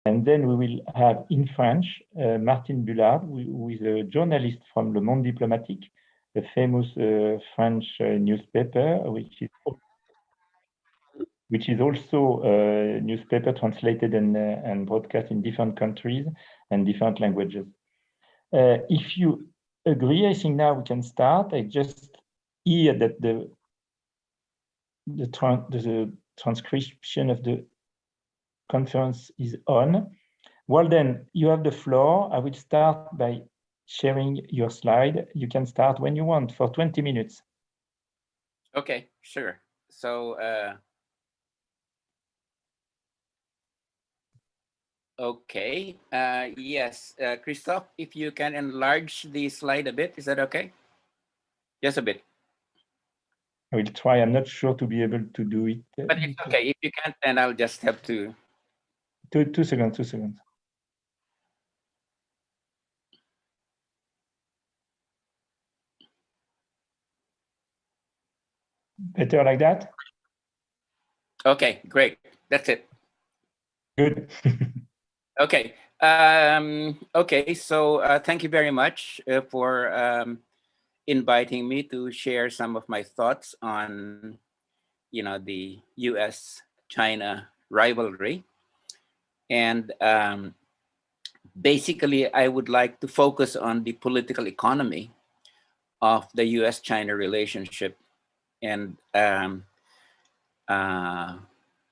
And then we will have in French Martine Bullard, who is a journalist from Le Monde diplomatique, a famous French newspaper, which is also a newspaper translated and broadcast in different countries and different languages. If you agree, I think now we can start. I just hear that the transcription of the conference is on. Walden, you have the floor. I will start by sharing your slide. You can start when you want for 20 minutes. Okay, sure. So, okay. Yes, Christophe, if you can enlarge the slide a bit, is that okay? Just a bit. I will try. I'm not sure to be able to do it. But it's okay. If you can't, then I'll just have to. 2 seconds, 2 seconds. Better like that? Okay, great. That's it. Good. Okay. Okay, so thank you very much for inviting me to share some of my thoughts on, the U.S.-China rivalry. And basically, I would like to focus on the political economy of the U.S.-China relationship. And to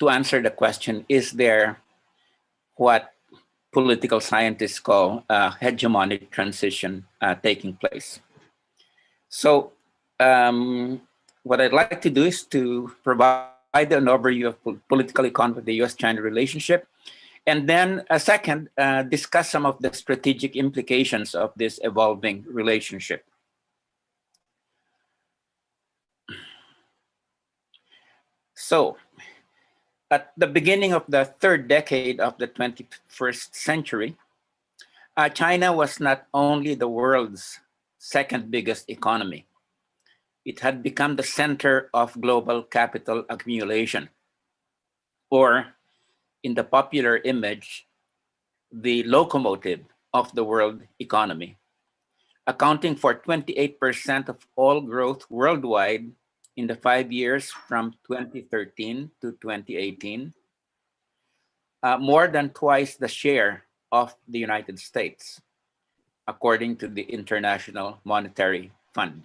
answer the question, is there what political scientists call hegemonic transition taking place? So what I'd like to do is to provide an overview of political economy of the U.S.-China relationship, and then a second, discuss some of the strategic implications of this evolving relationship. So, at the beginning of the third decade of the 21st century, China was not only the world's second biggest economy, it had become the center of global capital accumulation, or in the popular image, the locomotive of the world economy, accounting for 28% of all growth worldwide in the 5 years from 2013 to 2018, more than twice the share of the United States, according to the International Monetary Fund.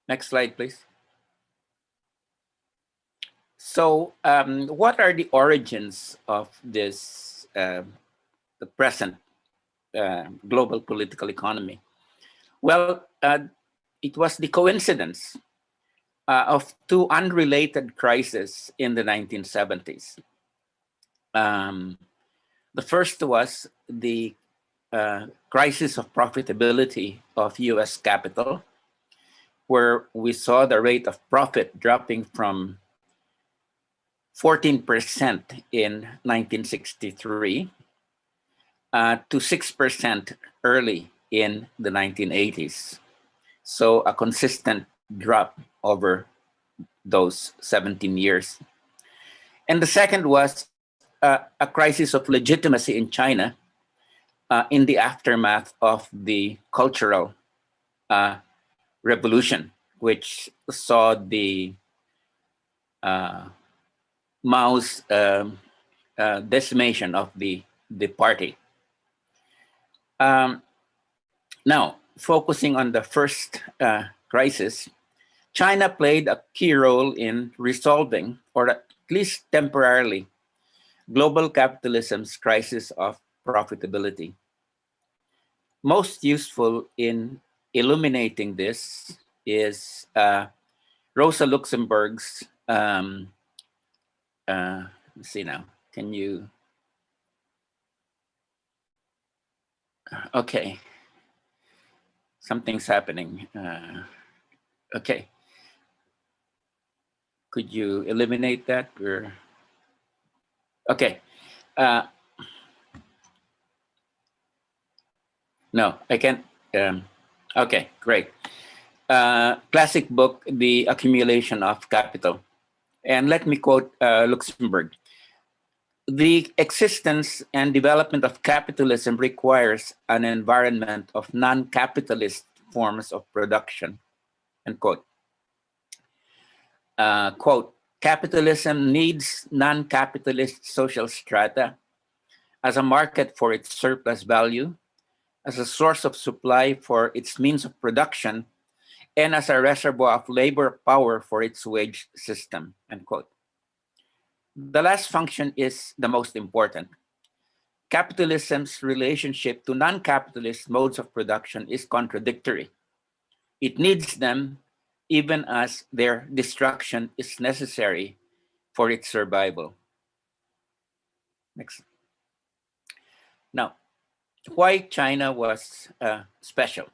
Next slide, please. So what are the origins of this, the present global political economy? Well, it was the coincidence of two unrelated crises in the 1970s. The first was the crisis of profitability of US capital, where we saw the rate of profit dropping from 14% in 1963 to 6% early in the 1980s. So a consistent drop over those 17 years. And the second was a crisis of legitimacy in China in the aftermath of the Cultural Revolution, which saw the Mao's decimation of the party. Now, focusing on the first crisis, China played a key role in resolving, or at least temporarily, global capitalism's crisis of profitability. Most useful in illuminating this is Rosa Luxemburg's, let's see now, can you, okay, something's happening. Okay, could you eliminate that, or, okay. No, I can't. Okay, great. Classic book, The Accumulation of Capital. And let me quote Luxembourg. The existence and development of capitalism requires an environment of non-capitalist forms of production, end quote. Quote, capitalism needs non-capitalist social strata as a market for its surplus value, as a source of supply for its means of production, and as a reservoir of labor power for its wage system, end quote. The last function is the most important. Capitalism's relationship to non-capitalist modes of production is contradictory. It needs them even as their destruction is necessary for its survival. Next. Now, why China was special.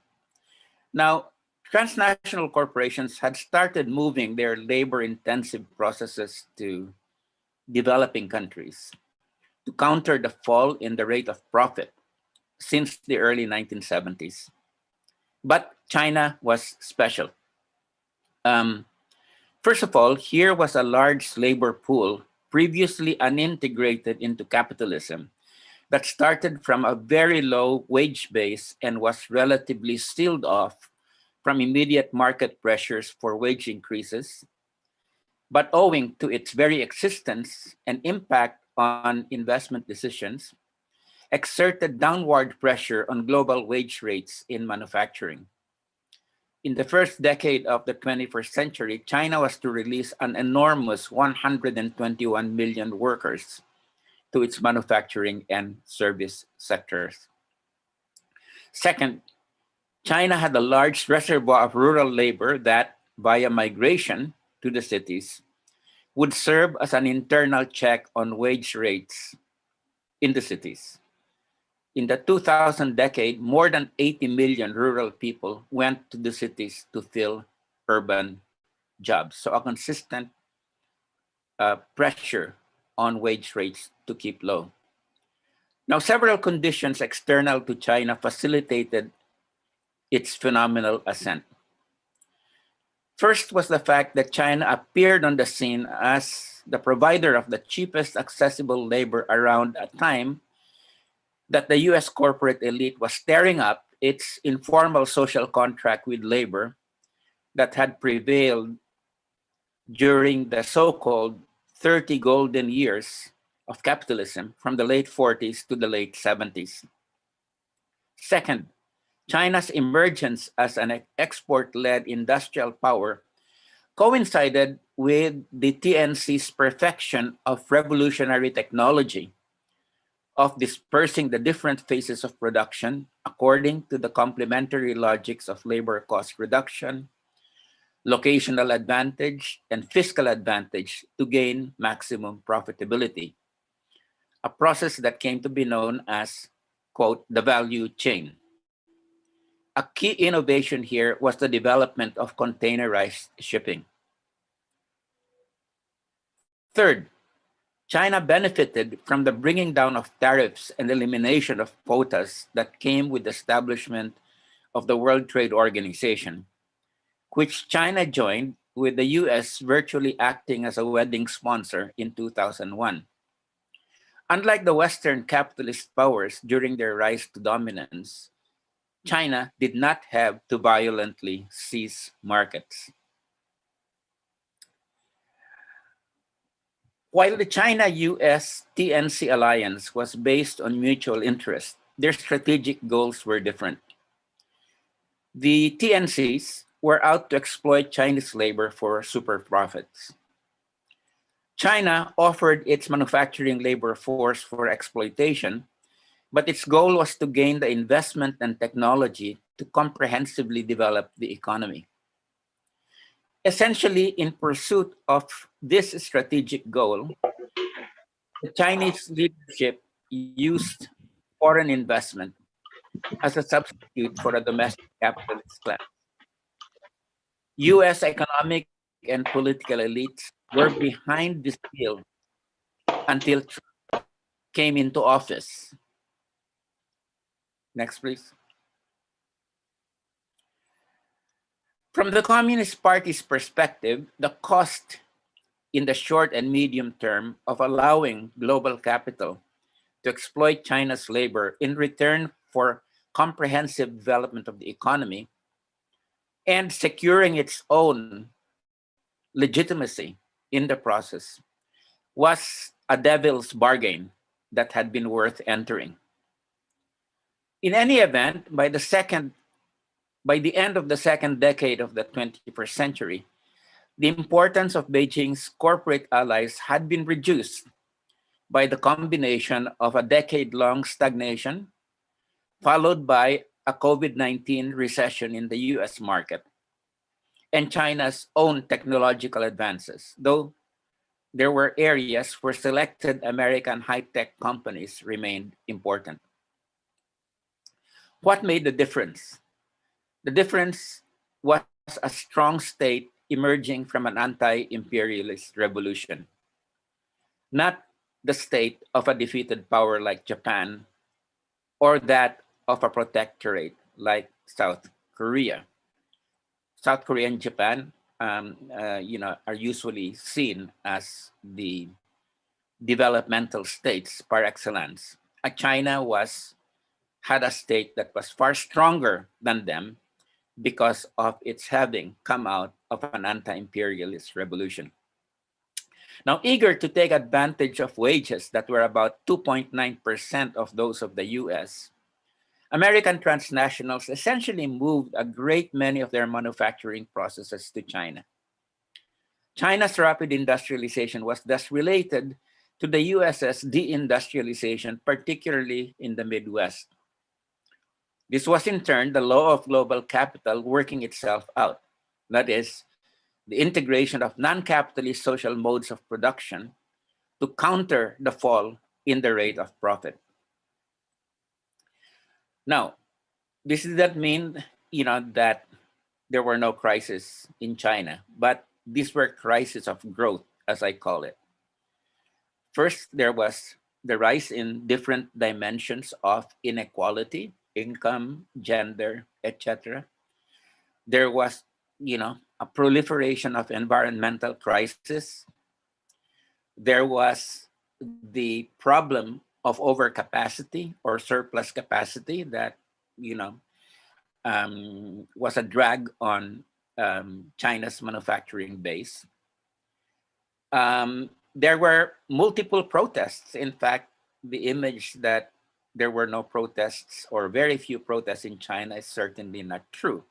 Now, transnational corporations had started moving their labor-intensive processes to developing countries to counter the fall in the rate of profit since the early 1970s. But China was special. First of all, here was a large labor pool previously unintegrated into capitalism that started from a very low wage base and was relatively sealed off from immediate market pressures for wage increases. But owing to its very existence and impact on investment decisions, exerted downward pressure on global wage rates in manufacturing. In the first decade of the 21st century, China was to release an enormous 121 million workers to its manufacturing and service sectors. Second, China had a large reservoir of rural labor that, via migration to the cities, would serve as an internal check on wage rates in the cities. In the 2000 decade, more than 80 million rural people went to the cities to fill urban jobs. So a consistent pressure on wage rates to keep low. Now, several conditions external to China facilitated its phenomenal ascent. First was the fact that China appeared on the scene as the provider of the cheapest accessible labor around a time that the US corporate elite was tearing up its informal social contract with labor that had prevailed during the so-called 30 golden years of capitalism from the late 40s to the late 70s. Second, China's emergence as an export-led industrial power coincided with the TNC's perfection of revolutionary technology of dispersing the different phases of production according to the complementary logics of labor cost reduction, locational advantage, and fiscal advantage to gain maximum profitability, a process that came to be known as, quote, the value chain. A key innovation here was the development of containerized shipping. Third, China benefited from the bringing down of tariffs and elimination of quotas that came with the establishment of the World Trade Organization, which China joined with the US virtually acting as a wedding sponsor in 2001. Unlike the Western capitalist powers during their rise to dominance, China did not have to violently seize markets. While the China-US TNC alliance was based on mutual interest, their strategic goals were different. The TNCs were out to exploit Chinese labor for super profits. China offered its manufacturing labor force for exploitation, but its goal was to gain the investment and technology to comprehensively develop the economy. Essentially, in pursuit of this strategic goal, the Chinese leadership used foreign investment as a substitute for a domestic capitalist class. US economic and political elites were behind this deal until Trump came into office. Next, please. From the Communist Party's perspective, the cost in the short and medium term of allowing global capital to exploit China's labor in return for comprehensive development of the economy and securing its own legitimacy in the process was a devil's bargain that had been worth entering. In any event, by the end of the second decade of the 21st century, the importance of Beijing's corporate allies had been reduced by the combination of a decade-long stagnation, followed by a COVID-19 recession in the US market, and China's own technological advances, though there were areas where selected American high-tech companies remained important. What made the difference? The difference was a strong state emerging from an anti-imperialist revolution, not the state of a defeated power like Japan or that of a protectorate like South Korea. South Korea and Japan, are usually seen as the developmental states par excellence. China had a state that was far stronger than them because of its having come out of an anti-imperialist revolution. Now, eager to take advantage of wages that were about 2.9% of those of the US, American transnationals essentially moved a great many of their manufacturing processes to China. China's rapid industrialization was thus related to the US's deindustrialization, particularly in the Midwest. This was in turn the law of global capital working itself out. That is, the integration of non-capitalist social modes of production to counter the fall in the rate of profit. Now, this does not mean, that there were no crises in China, but these were crises of growth, as I call it. First, there was the rise in different dimensions of inequality, income, gender, etc. There was, a proliferation of environmental crisis. There was the problem of overcapacity or surplus capacity that, was a drag on China's manufacturing base. There were multiple protests. In fact, the image that there were no protests or very few protests in China is certainly not true.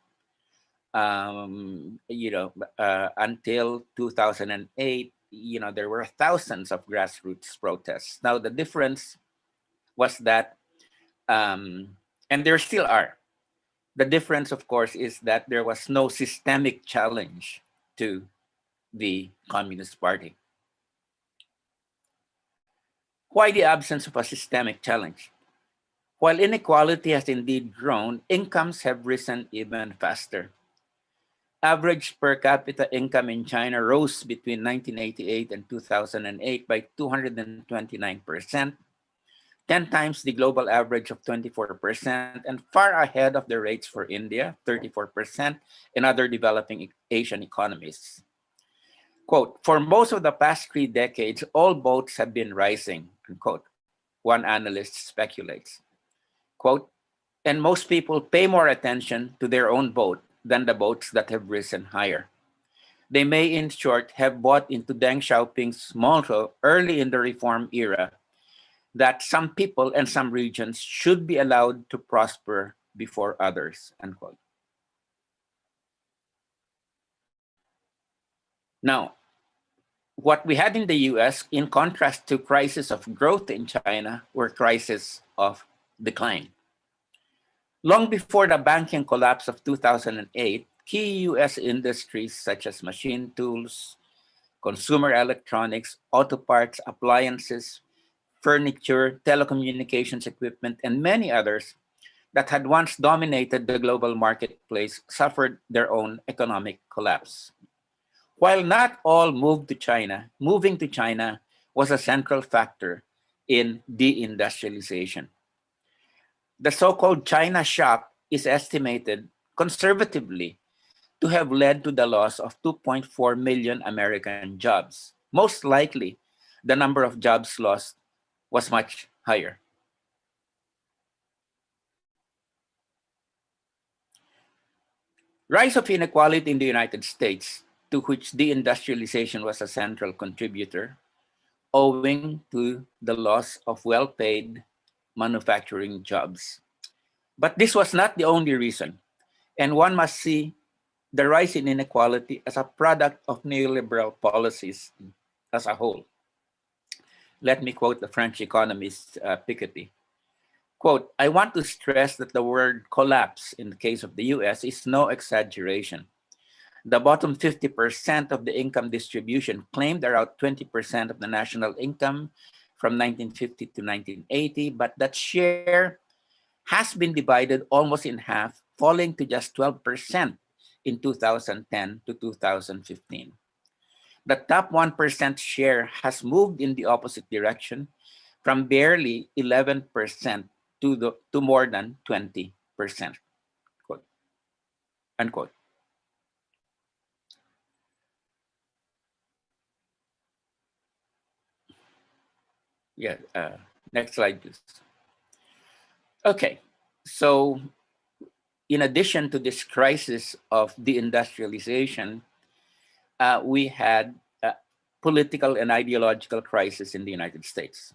Until 2008, there were thousands of grassroots protests. Now, the difference was that, and there still are, the difference, of course, is that there was no systemic challenge to the Communist Party. Why the absence of a systemic challenge? While inequality has indeed grown, incomes have risen even faster. Average per capita income in China rose between 1988 and 2008 by 229%, 10 times the global average of 24%, and far ahead of the rates for India, 34%, and other developing Asian economies. Quote, for most of the past 3 decades, all boats have been rising, unquote, one analyst speculates. Quote, and most people pay more attention to their own boat than the boats that have risen higher. They may, in short, have bought into Deng Xiaoping's motto early in the reform era that some people and some regions should be allowed to prosper before others, unquote. Now, what we had in the US, in contrast to crises of growth in China, were crises of decline. Long before the banking collapse of 2008, key US industries such as machine tools, consumer electronics, auto parts, appliances, furniture, telecommunications equipment, and many others that had once dominated the global marketplace suffered their own economic collapse. While not all moved to China, moving to China was a central factor in deindustrialization. The so-called China shock is estimated conservatively to have led to the loss of 2.4 million American jobs, most likely the number of jobs lost was much higher. Rise of inequality in the United States, to which deindustrialization was a central contributor, owing to the loss of well-paid manufacturing jobs. But this was not the only reason, and one must see the rise in inequality as a product of neoliberal policies as a whole. Let me quote the French economist Piketty. Quote, "I want to stress that the word collapse in the case of the US is no exaggeration. The bottom 50% of the income distribution claimed around 20% of the national income from 1950 to 1980, but that share has been divided almost in half, falling to just 12% in 2010 to 2015. The top 1% share has moved in the opposite direction from barely 11% to more than 20%. Quote, unquote. Yeah, next slide, please. Okay, so in addition to this crisis of deindustrialization, we had a political and ideological crisis in the United States.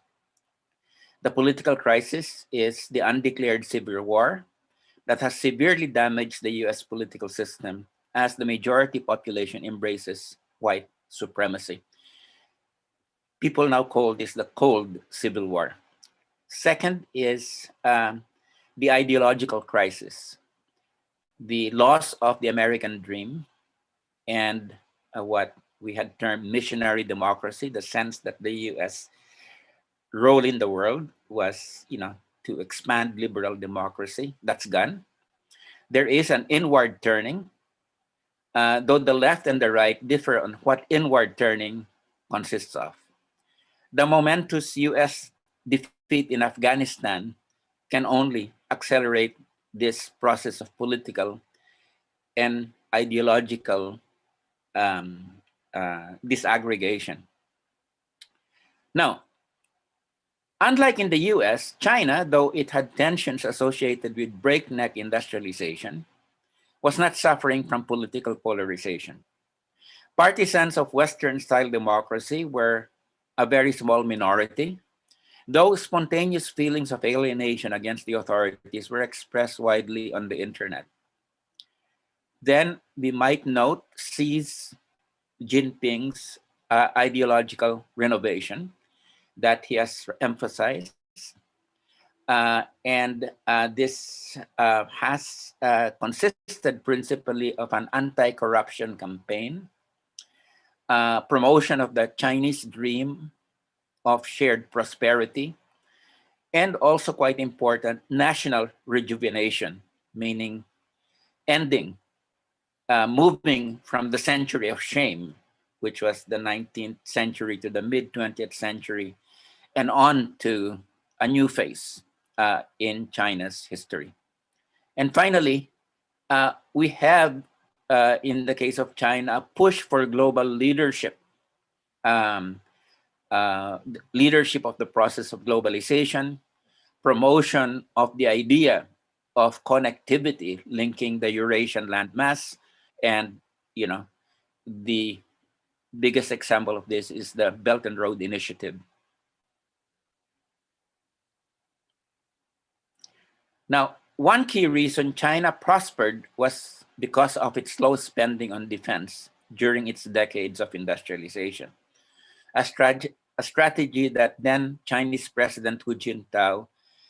The political crisis is the undeclared civil war that has severely damaged the US political system as the majority population embraces white supremacy. People now call this the Cold Civil War. Second is the ideological crisis, the loss of the American dream, and what we had termed missionary democracy, the sense that the US role in the world was, to expand liberal democracy. That's gone. There is an inward turning, though the left and the right differ on what inward turning consists of. The momentous US defeat in Afghanistan can only accelerate this process of political and ideological disaggregation. Now, unlike in the US, China, though it had tensions associated with breakneck industrialization, was not suffering from political polarization. Partisans of Western-style democracy were a very small minority, though spontaneous feelings of alienation against the authorities were expressed widely on the internet. Then we might note Xi's Jinping's ideological renovation that he has emphasized. And this has consisted principally of an anti-corruption campaign, promotion of the Chinese dream of shared prosperity, and also quite important, national rejuvenation, meaning ending, moving from the century of shame, which was the 19th century to the mid-20th century, and on to a new phase in China's history. And finally, we have, in the case of China, a push for global leadership, leadership of the process of globalization, promotion of the idea of connectivity linking the Eurasian landmass. And, the biggest example of this is the Belt and Road Initiative. Now, one key reason China prospered was because of its slow spending on defense during its decades of industrialization, a strategy that then Chinese President Hu Jintao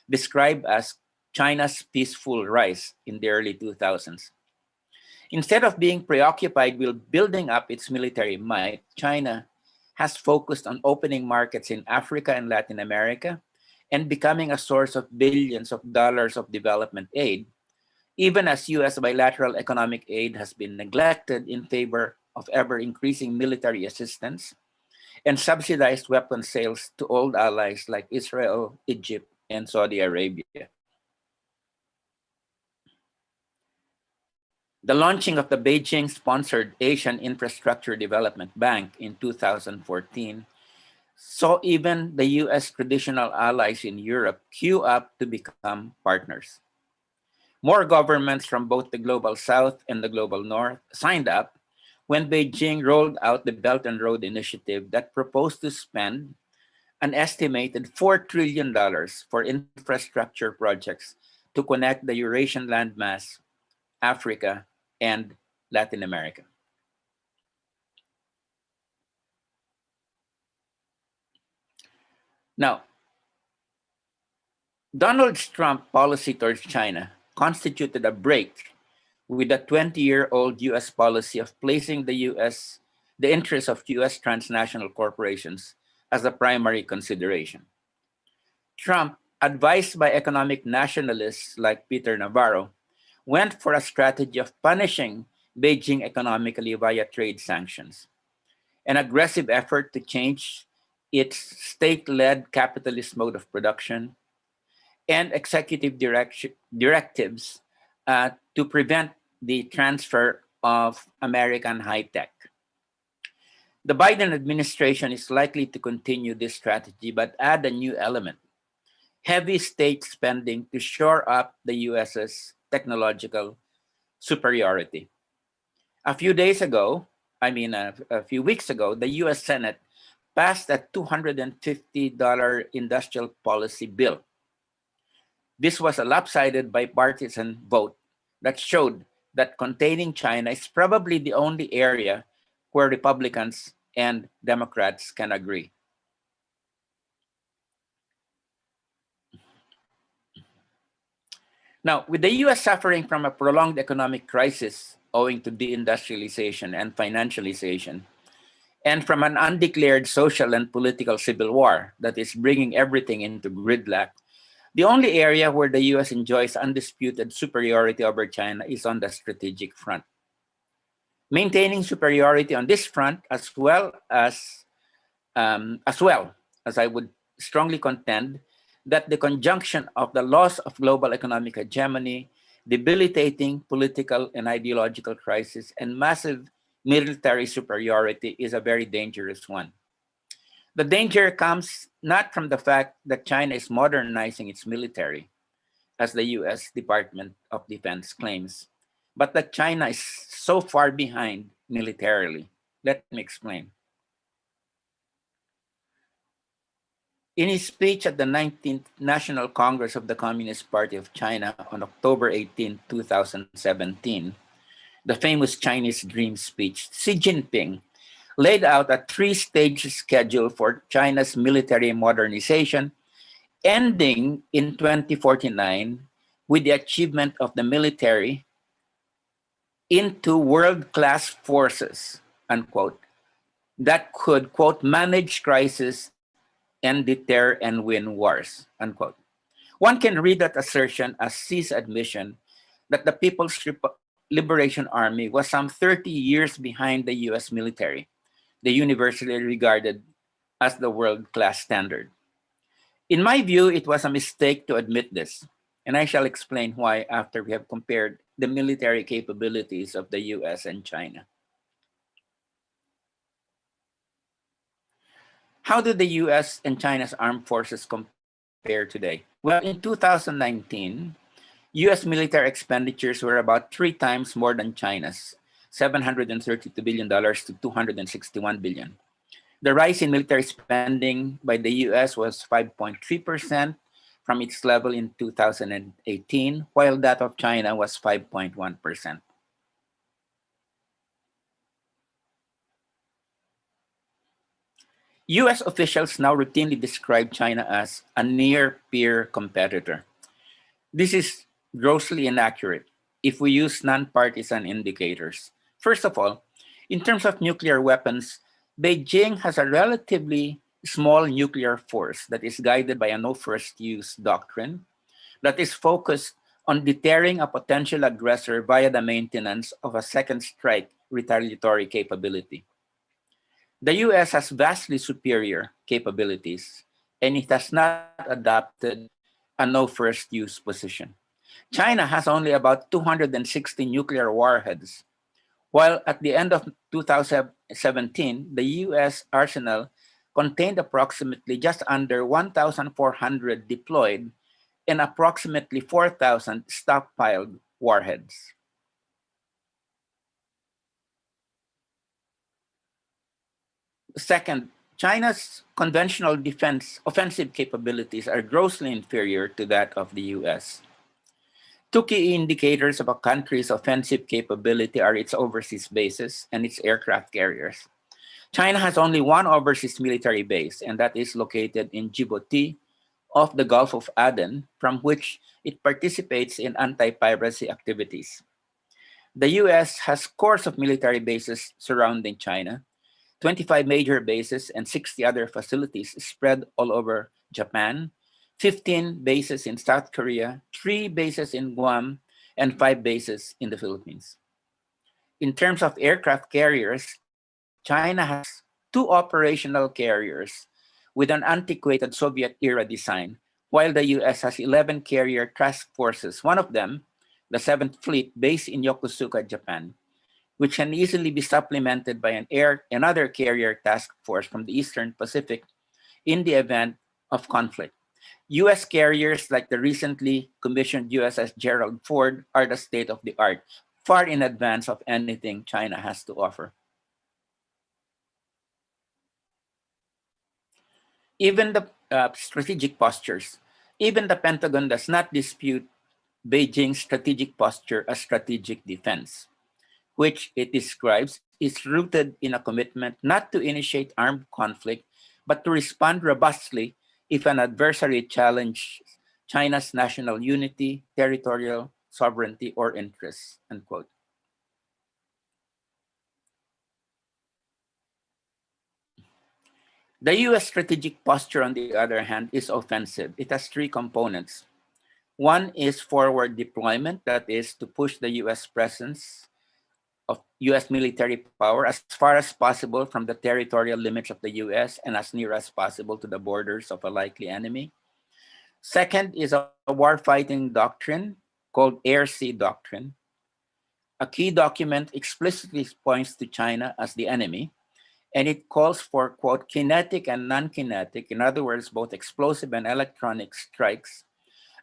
described as China's peaceful rise in the early 2000s. Instead of being preoccupied with building up its military might, China has focused on opening markets in Africa and Latin America and becoming a source of billions of dollars of development aid, even as US bilateral economic aid has been neglected in favor of ever-increasing military assistance and subsidized weapon sales to old allies like Israel, Egypt, and Saudi Arabia. The launching of the Beijing-sponsored Asian Infrastructure Development Bank in 2014 saw even the US traditional allies in Europe queue up to become partners. More governments from both the Global South and the Global North signed up when Beijing rolled out the Belt and Road Initiative that proposed to spend an estimated $4 trillion for infrastructure projects to connect the Eurasian landmass, Africa, and Latin America. Now, Donald Trump's policy towards China constituted a break with the 20-year-old US policy of placing the interests of US transnational corporations as the primary consideration. Trump, advised by economic nationalists like Peter Navarro, went for a strategy of punishing Beijing economically via trade sanctions, an aggressive effort to change its state-led capitalist mode of production, and executive directives to prevent the transfer of American high tech. The Biden administration is likely to continue this strategy, but add a new element: heavy state spending to shore up the US's technological superiority. A few weeks ago, the US Senate passed a $250 industrial policy bill. This was a lopsided bipartisan vote that showed that containing China is probably the only area where Republicans and Democrats can agree. Now, with the US suffering from a prolonged economic crisis owing to deindustrialization and financialization, and from an undeclared social and political civil war that is bringing everything into gridlock, the only area where the US enjoys undisputed superiority over China is on the strategic front. Maintaining superiority on this front, as well as I would strongly contend that the conjunction of the loss of global economic hegemony, debilitating political and ideological crisis, and massive military superiority is a very dangerous one. The danger comes not from the fact that China is modernizing its military, as the US Department of Defense claims, but that China is so far behind militarily. Let me explain. In his speech at the 19th National Congress of the Communist Party of China on October 18, 2017, the famous Chinese Dream speech, Xi Jinping laid out a three-stage schedule for China's military modernization, ending in 2049 with the achievement of the military into world-class forces, unquote, that could, quote, manage crisis and deter and win wars, unquote. One can read that assertion as Xi's admission that the People's Liberation Army was some 30 years behind the US military, the universally regarded as the world-class standard. In my view, it was a mistake to admit this, and I shall explain why after we have compared the military capabilities of the US and China. How do the US and China's armed forces compare today? Well, in 2019, US military expenditures were about 3 times more than China's, $732 billion to $261 billion. The rise in military spending by the US was 5.3% from its level in 2018, while that of China was 5.1%. US officials now routinely describe China as a near-peer competitor. This is grossly inaccurate if we use non-partisan indicators. First of all, in terms of nuclear weapons, Beijing has a relatively small nuclear force that is guided by a no-first-use doctrine that is focused on deterring a potential aggressor via the maintenance of a second strike retaliatory capability. The US has vastly superior capabilities, and it has not adopted a no-first-use position. China has only about 260 nuclear warheads, while at the end of 2017, the US arsenal contained approximately just under 1,400 deployed and approximately 4,000 stockpiled warheads. Second, China's conventional defense offensive capabilities are grossly inferior to that of the US. Two key indicators of a country's offensive capability are its overseas bases and its aircraft carriers. China has only one overseas military base, and that is located in Djibouti off the Gulf of Aden, from which it participates in anti-piracy activities. The US has scores of military bases surrounding China, 25 major bases and 60 other facilities spread all over Japan, 15 bases in South Korea, 3 bases in Guam, and 5 bases in the Philippines. In terms of aircraft carriers, China has 2 operational carriers with an antiquated Soviet-era design, while the US has 11 carrier task forces, one of them, the 7th Fleet, based in Yokosuka, Japan, which can easily be supplemented by another carrier task force from the Eastern Pacific in the event of conflict. US carriers like the recently commissioned USS Gerald Ford are the state of the art, far in advance of anything China has to offer. Even the strategic postures, even the Pentagon does not dispute Beijing's strategic posture as strategic defense, which it describes is rooted in a commitment not to initiate armed conflict, but to respond robustly if an adversary challenges China's national unity, territorial sovereignty, or interests, unquote. The US strategic posture, on the other hand, is offensive. It has 3 components. One is forward deployment, that is to push the US presence of US military power as far as possible from the territorial limits of the US and as near as possible to the borders of a likely enemy. Second is a warfighting doctrine called Air-Sea Doctrine. A key document explicitly points to China as the enemy, and it calls for, quote, kinetic and non-kinetic, in other words, both explosive and electronic strikes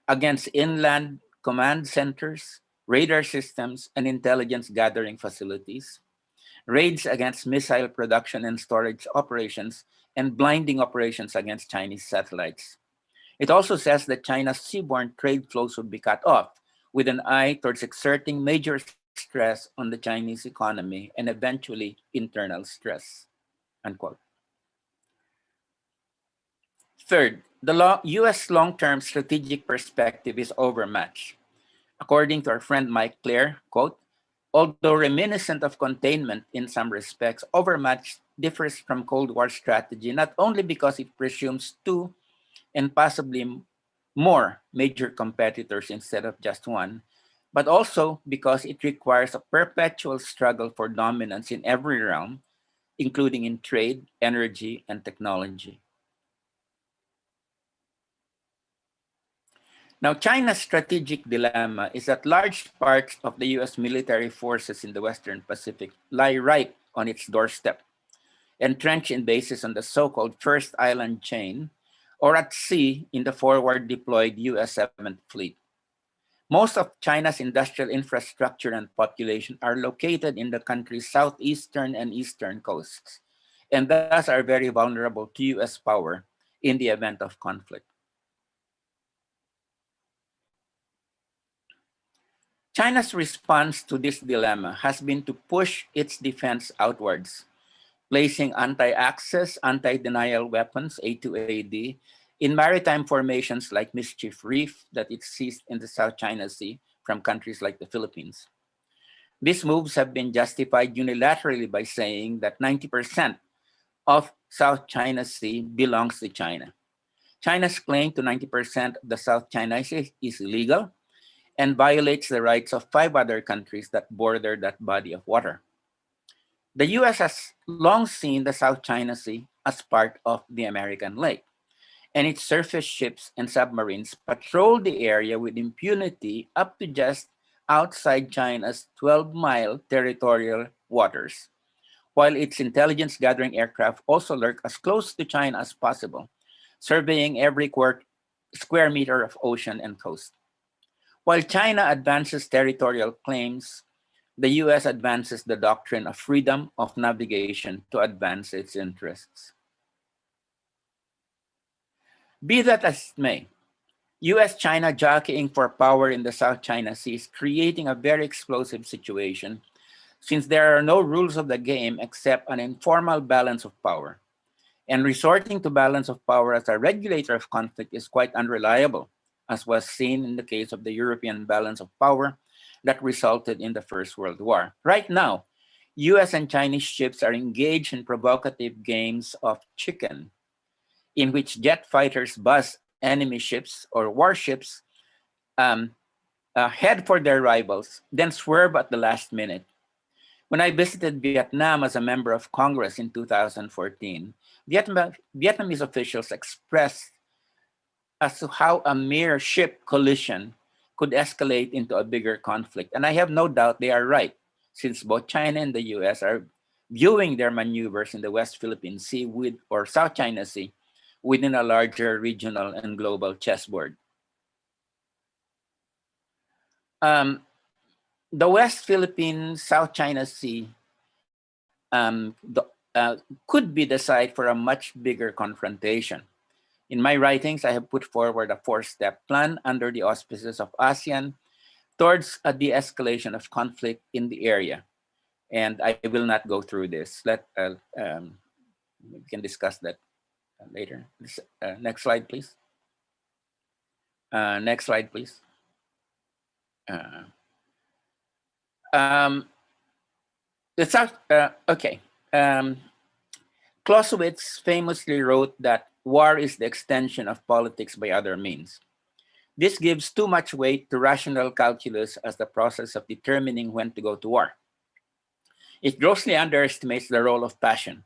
against inland command centers, radar systems, and intelligence gathering facilities, raids against missile production and storage operations, and blinding operations against Chinese satellites. It also says that China's seaborne trade flows would be cut off with an eye towards exerting major stress on the Chinese economy and eventually internal stress, unquote. Third, the US long-term strategic perspective is overmatched. According to our friend Mike Clare, quote, although reminiscent of containment in some respects, overmatch differs from Cold War strategy not only because it presumes 2 and possibly more major competitors instead of just one, but also because it requires a perpetual struggle for dominance in every realm, including in trade, energy, and technology. Now, China's strategic dilemma is that large parts of the US military forces in the Western Pacific lie right on its doorstep, entrenched in bases on the so-called First Island chain, or at sea in the forward deployed US 7th Fleet. Most of China's industrial infrastructure and population are located in the country's southeastern and eastern coasts, and thus are very vulnerable to US power in the event of conflict. China's response to this dilemma has been to push its defense outwards, placing anti-access, anti-denial weapons, A2AD, in maritime formations like Mischief Reef that it seized in the South China Sea from countries like the Philippines. These moves have been justified unilaterally by saying that 90% of South China Sea belongs to China. China's claim to 90% of the South China Sea is illegal and violates the rights of 5 other countries that border that body of water. The US has long seen the South China Sea as part of the American lake, and its surface ships and submarines patrol the area with impunity up to just outside China's 12-mile territorial waters, while its intelligence-gathering aircraft also lurk as close to China as possible, surveying every square meter of ocean and coast. While China advances territorial claims, the US advances the doctrine of freedom of navigation to advance its interests. Be that as it may, US-China jockeying for power in the South China Sea is creating a very explosive situation, since there are no rules of the game except an informal balance of power. And resorting to balance of power as a regulator of conflict is quite unreliable, as was seen in the case of the European balance of power that resulted in the First World War. Right now, US and Chinese ships are engaged in provocative games of chicken, in which jet fighters buzz enemy ships or warships, head for their rivals, then swerve at the last minute. When I visited Vietnam as a member of Congress in 2014, Vietnamese officials expressed as to how a mere ship collision could escalate into a bigger conflict. And I have no doubt they are right, since both China and the US are viewing their maneuvers in the West Philippine Sea or South China Sea within a larger regional and global chessboard. The West Philippine South China Sea could be the site for a much bigger confrontation. In my writings, I have put forward a 4-step plan under the auspices of ASEAN towards a de-escalation of conflict in the area. And I will not go through this. We can discuss that later. Next slide, please. Next slide, please. Clausewitz famously wrote that war is the extension of politics by other means. This gives too much weight to rational calculus as the process of determining when to go to war. It grossly underestimates the role of passion.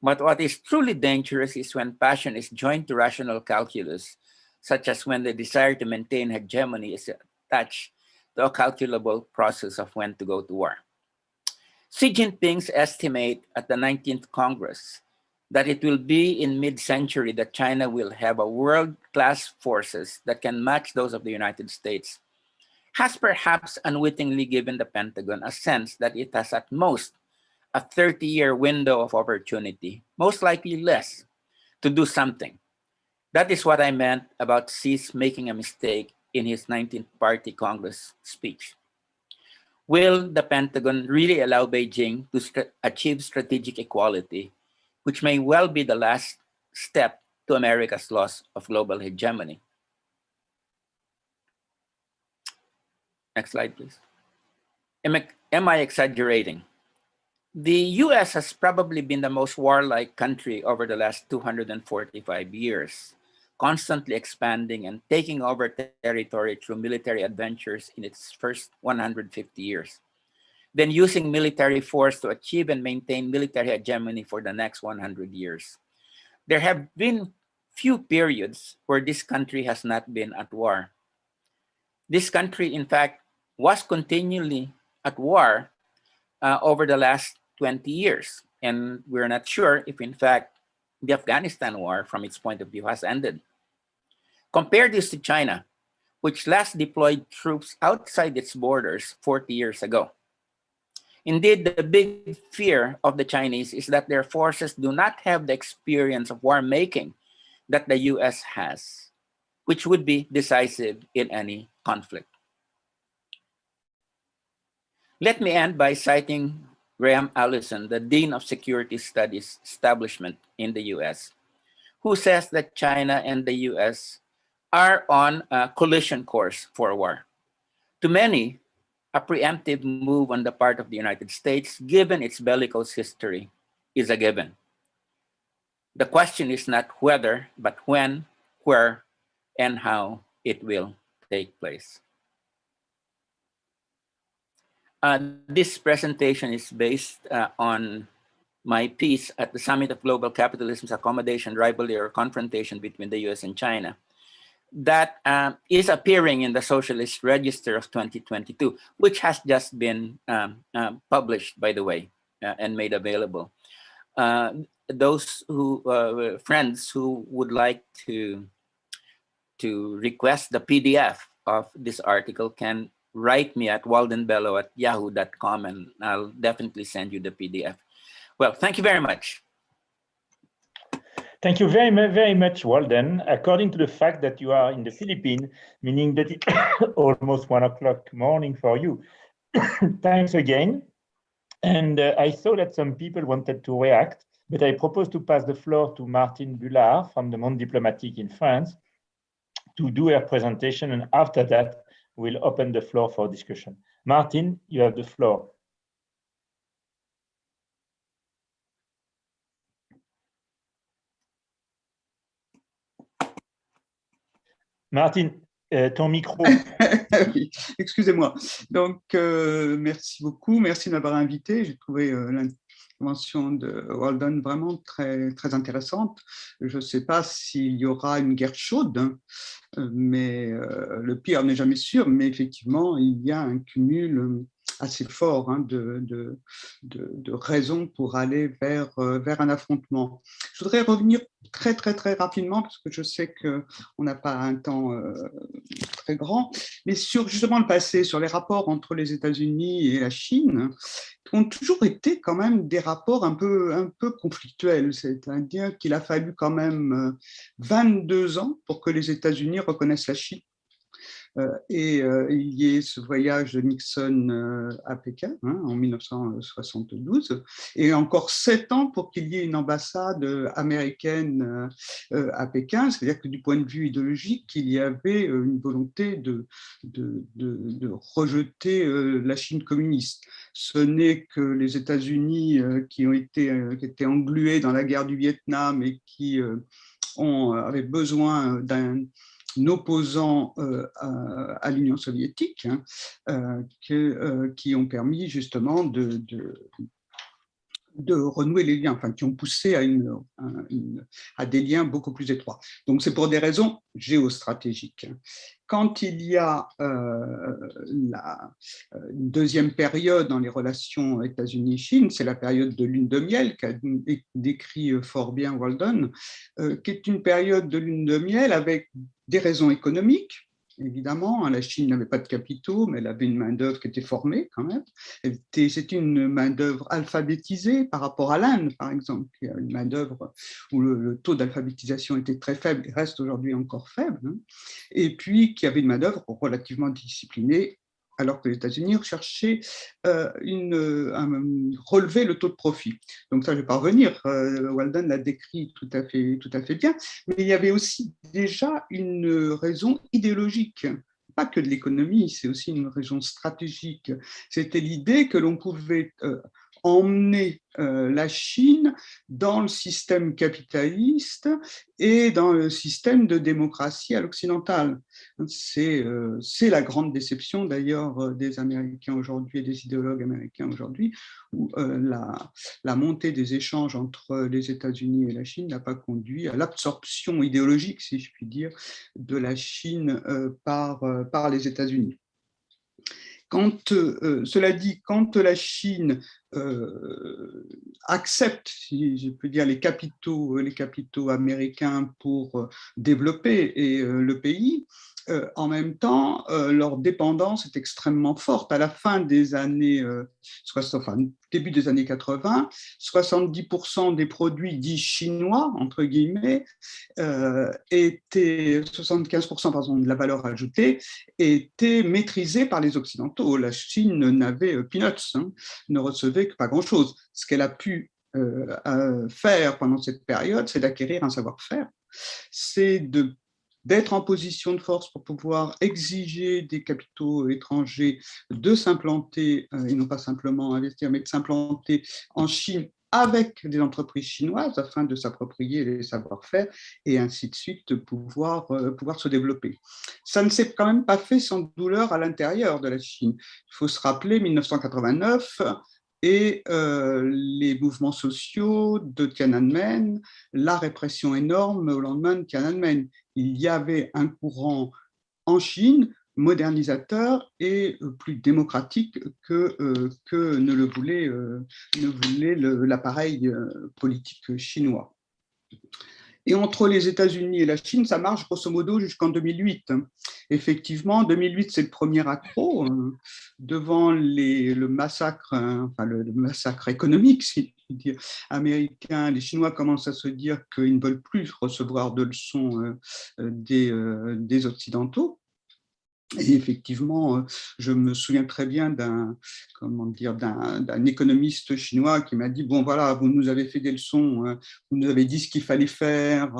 But what is truly dangerous is when passion is joined to rational calculus, such as when the desire to maintain hegemony is attached to a calculable process of when to go to war. Xi Jinping's estimate at the 19th Congress that it will be in mid-century that China will have a world-class forces that can match those of the United States has perhaps unwittingly given the Pentagon a sense that it has at most a 30-year window of opportunity, most likely less, to do something. That is what I meant about Xi's making a mistake in his 19th Party Congress speech. Will the Pentagon really allow Beijing to achieve strategic equality, which may well be the last step to America's loss of global hegemony? Next slide, please. Am I exaggerating? The US has probably been the most warlike country over the last 245 years, constantly expanding and taking over territory through military adventures in its first 150 years, then using military force to achieve and maintain military hegemony for the next 100 years. There have been few periods where this country has not been at war. This country, in fact, was continually at war over the last 20 years. And we're not sure if, in fact, the Afghanistan war, from its point of view, has ended. Compare this to China, which last deployed troops outside its borders 40 years ago. Indeed, the big fear of the Chinese is that their forces do not have the experience of war making that the US has, which would be decisive in any conflict. Let me end by citing Graham Allison, the Dean of Security Studies Establishment in the US, who says that China and the US are on a collision course for war. To many, a preemptive move on the part of the United States, given its bellicose history, is a given. The question is not whether, but when, where, and how it will take place. This presentation is based on my piece at the Summit of Global Capitalism's Accommodation, Rivalry, or Confrontation between the US and China. That is appearing in the Socialist Register of 2022, which has just been published, by the way, and made available. Those who friends who would like to request the PDF of this article can write me at waldenbello@yahoo.com, and I'll definitely send you the PDF. Well, thank you very much. Thank you very much, Walden. According to the fact that you are in the Philippines, meaning that it's almost 1 o'clock morning for you, thanks again. And I saw that some people wanted to react, but I propose to pass the floor to Martine Bullard from the Monde diplomatique in France to do her presentation, and after that, we'll open the floor for discussion. Martine, you have the floor. Martine, ton micro. Oui, excusez-moi. Donc, merci beaucoup. Merci de m'avoir invité. J'ai trouvé l'intervention de Walden vraiment très, très intéressante. Je ne sais pas s'il y aura une guerre chaude, mais le pire n'est jamais sûr. Mais effectivement, il y a un cumul assez fort de raisons pour aller vers un affrontement. Je voudrais revenir très, très, très rapidement, parce que je sais qu'on n'a pas un temps très grand, mais sur justement le passé, sur les rapports entre les États-Unis et la Chine, qui ont toujours été quand même des rapports un peu conflictuels. C'est-à-dire qu'il a fallu quand même 22 ans pour que les États-Unis reconnaissent la Chine. Et il y ait ce voyage de Nixon à Pékin en 1972, et encore 7 ans pour qu'il y ait une ambassade américaine à Pékin. C'est-à-dire que du point de vue idéologique, il y avait une volonté de rejeter la Chine communiste. Ce n'est que les États-Unis qui étaient englués dans la guerre du Vietnam et qui avaient besoin d'un opposant à l'Union soviétique, qui ont permis justement de renouer les liens, enfin qui ont poussé à des liens beaucoup plus étroits. Donc c'est pour des raisons géostratégiques. Quand il y a une deuxième période dans les relations États-Unis-Chine, c'est la période de lune de miel qu'a décrit fort bien Walden, qui est une période de lune de miel avec des raisons économiques. Évidemment, la Chine n'avait pas de capitaux, mais elle avait une main-d'œuvre qui était formée quand même. C'était une main-d'œuvre alphabétisée par rapport à l'Inde, par exemple, qui a une main-d'œuvre où le taux d'alphabétisation était très faible et reste aujourd'hui encore faible, et puis qui avait une main-d'œuvre relativement disciplinée, alors que les États-Unis recherchaient relever le taux de profit. Donc ça, je vais pas revenir, Walden l'a décrit tout à fait bien, mais il y avait aussi déjà une raison idéologique, pas que de l'économie, c'est aussi une raison stratégique. C'était l'idée que l'on pouvait emmener la Chine dans le système capitaliste et dans le système de démocratie à l'occidental. C'est la grande déception d'ailleurs des Américains aujourd'hui et des idéologues américains aujourd'hui, où la montée des échanges entre les États-Unis et la Chine n'a pas conduit à l'absorption idéologique, si je puis dire, de la Chine par les États-Unis. Cela dit, quand la Chine accepte, si je peux dire, les capitaux américains pour développer le pays, en même temps, leur dépendance est extrêmement forte. À la fin des années, début des années 80, 70% des produits dits chinois, entre guillemets, 75% pardon, de la valeur ajoutée, étaient maîtrisés par les Occidentaux. La Chine n'avait peanuts, ne recevait que pas grand-chose. Ce qu'elle a pu faire pendant cette période, c'est d'acquérir un savoir-faire, c'est d'être en position de force pour pouvoir exiger des capitaux étrangers de s'implanter, et non pas simplement investir, mais de s'implanter en Chine avec des entreprises chinoises afin de s'approprier les savoir-faire et ainsi de suite de pouvoir se développer. Ça ne s'est quand même pas fait sans douleur à l'intérieur de la Chine. Il faut se rappeler 1989 et les mouvements sociaux de Tiananmen, la répression énorme au lendemain de Tiananmen. Il y avait un courant en Chine modernisateur et plus démocratique que ne le voulait l'appareil politique chinois. Et entre les États-Unis et la Chine, ça marche grosso modo jusqu'en 2008. Effectivement, 2008, c'est le premier accroc devant le massacre, enfin le massacre économique, si je puis dire, américain. Les Chinois commencent à se dire qu'ils ne veulent plus recevoir de leçons des Occidentaux. Et effectivement, je me souviens très bien d'un économiste chinois qui m'a dit, bon voilà, vous nous avez fait des leçons, vous nous avez dit ce qu'il fallait faire,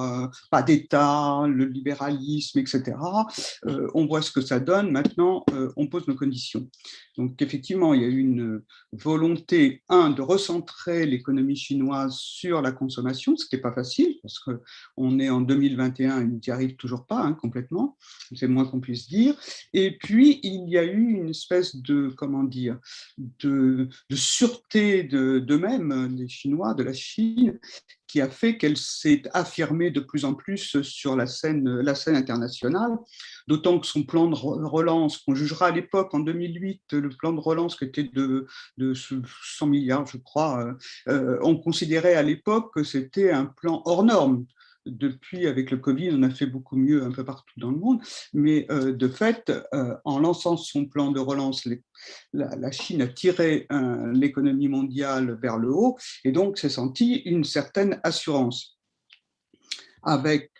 pas d'État, le libéralisme, etc. On voit ce que ça donne, maintenant on pose nos conditions. Donc effectivement, il y a eu une volonté, de recentrer l'économie chinoise sur la consommation, ce qui n'est pas facile, parce qu'on est en 2021 et on n'y arrive toujours pas complètement, c'est le moins qu'on puisse dire. Et puis, il y a eu une espèce de sûreté d'eux-mêmes, des Chinois, de la Chine, qui a fait qu'elle s'est affirmée de plus en plus sur la scène internationale, d'autant que son plan de relance, qu'on jugera à l'époque, en 2008, le plan de relance qui était de 100 milliards, je crois, on considérait à l'époque que c'était un plan hors norme. Depuis, avec le Covid, on a fait beaucoup mieux un peu partout dans le monde, mais de fait, en lançant son plan de relance, la Chine a tiré l'économie mondiale vers le haut, et donc s'est senti une certaine assurance. Avec,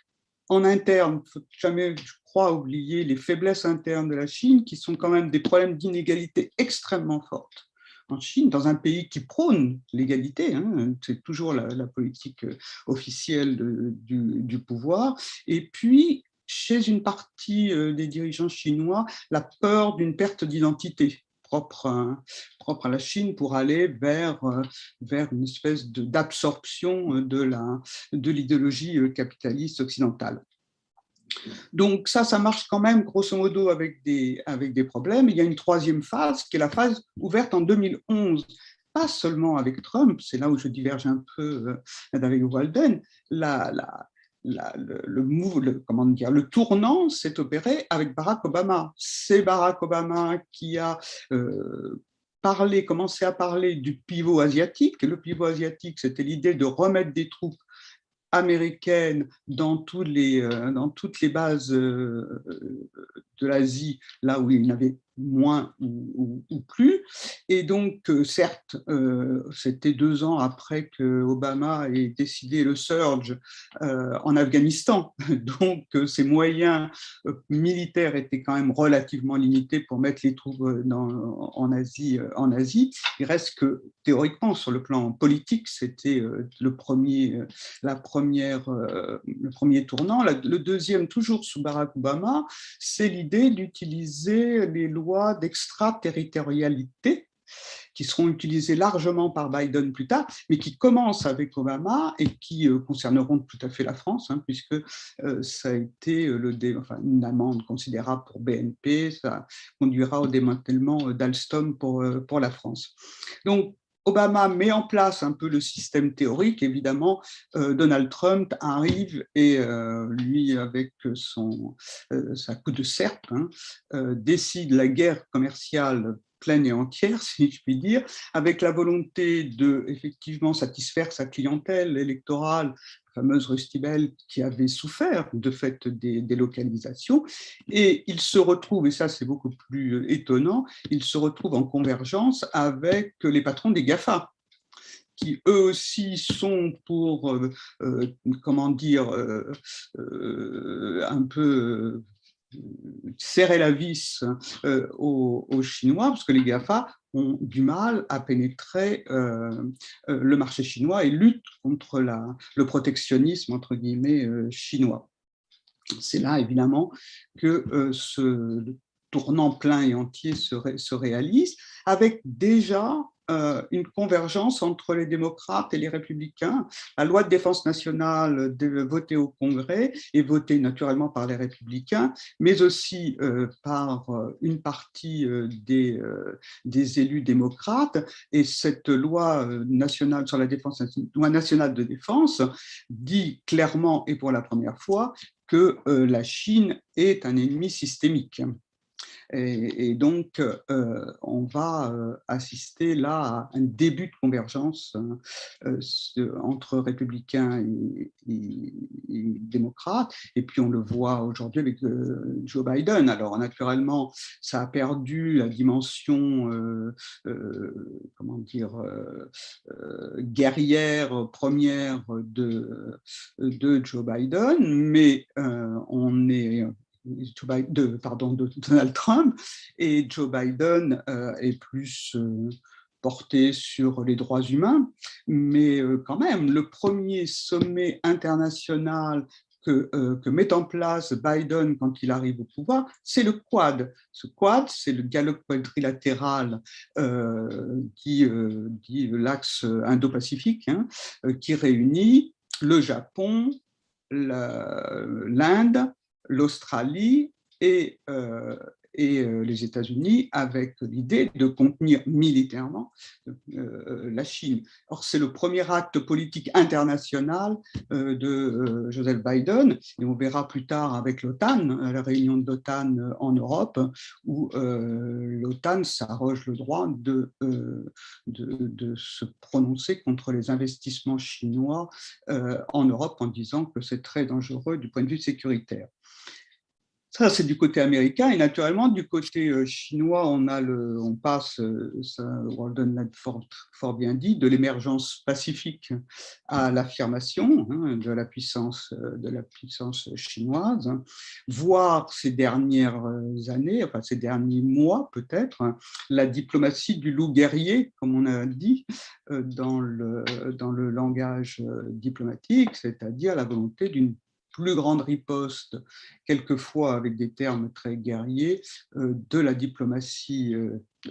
en interne, il ne faut jamais, je crois, oublier les faiblesses internes de la Chine, qui sont quand même des problèmes d'inégalité extrêmement fortes. En Chine, dans un pays qui prône l'égalité, c'est toujours la politique officielle du pouvoir, et puis chez une partie des dirigeants chinois, la peur d'une perte d'identité propre à la Chine pour aller vers une espèce d'absorption de l'idéologie capitaliste occidentale. Donc ça marche quand même grosso modo avec des problèmes. Il y a une troisième phase qui est la phase ouverte en 2011, pas seulement avec Trump, c'est là où je diverge un peu avec Walden, le tournant s'est opéré avec Barack Obama. C'est Barack Obama qui a commencé à parler du pivot asiatique. Et le pivot asiatique, c'était l'idée de remettre des troupes américaine dans toutes les bases de l'Asie, là où il y en avait moins ou plus. Et donc, certes, c'était 2 ans après que Obama ait décidé le surge en Afghanistan. Donc, ses moyens militaires étaient quand même relativement limités pour mettre les troupes en Asie. Il reste que, théoriquement, sur le plan politique, c'était le premier tournant. Le deuxième, toujours sous Barack Obama, c'est l'idée d'utiliser les lois d'extraterritorialité qui seront utilisées largement par Biden plus tard, mais qui commencent avec Obama et qui concerneront tout à fait la France, puisque ça a été une amende considérable pour BNP, ça conduira au démantèlement d'Alstom pour la France. Donc, Obama met en place un peu le système théorique. Évidemment, Donald Trump arrive et lui, avec sa coup de serpe, décide la guerre commerciale pleine et entière, si je puis dire, avec la volonté de effectivement satisfaire sa clientèle électorale, la fameuse Rustibel, qui avait souffert de fait des délocalisations, et il se retrouve, et ça c'est beaucoup plus étonnant, il se retrouve en convergence avec les patrons des GAFA, qui eux aussi sont pour, un peu serrer la vis aux Chinois, parce que les GAFA ont du mal à pénétrer le marché chinois et luttent contre le protectionnisme, entre guillemets, chinois. C'est là, évidemment, que ce tournant plein et entier se réalise, avec déjà une convergence entre les démocrates et les républicains. La loi de défense nationale votée au Congrès est votée naturellement par les républicains, mais aussi par une partie des élus démocrates. Et cette loi nationale sur la défense, loi nationale de défense, dit clairement et pour la première fois que la Chine est un ennemi systémique. Et donc, on va assister là à un début de convergence entre républicains et démocrates. Et puis, on le voit aujourd'hui avec Joe Biden. Alors, naturellement, ça a perdu la dimension, comment dire, guerrière première de Joe Biden, mais on est de Donald Trump, et Joe Biden est plus porté sur les droits humains, mais quand même, le premier sommet international que met en place Biden quand il arrive au pouvoir, c'est le Quad. Ce Quad, c'est le dialogue quadrilatéral qui dit l'axe Indo-Pacifique, hein, qui réunit le Japon, l'Inde, l'Australie et les États-Unis, avec l'idée de contenir militairement la Chine. Or, c'est le premier acte politique international de Joseph Biden, et on verra plus tard avec l'OTAN, la réunion de l'OTAN en Europe, où l'OTAN s'arroge le droit de se prononcer contre les investissements chinois en Europe en disant que c'est très dangereux du point de vue sécuritaire. Ça, c'est du côté américain, et naturellement, du côté chinois, on passe, ça, Walden l'a fort bien dit, de l'émergence pacifique à l'affirmation de la puissance chinoise, voire ces dernières années, enfin ces derniers mois peut-être, la diplomatie du loup guerrier, comme on a dit dans le langage diplomatique, c'est-à-dire la volonté d'une plus grande riposte, quelquefois avec des termes très guerriers, de la diplomatie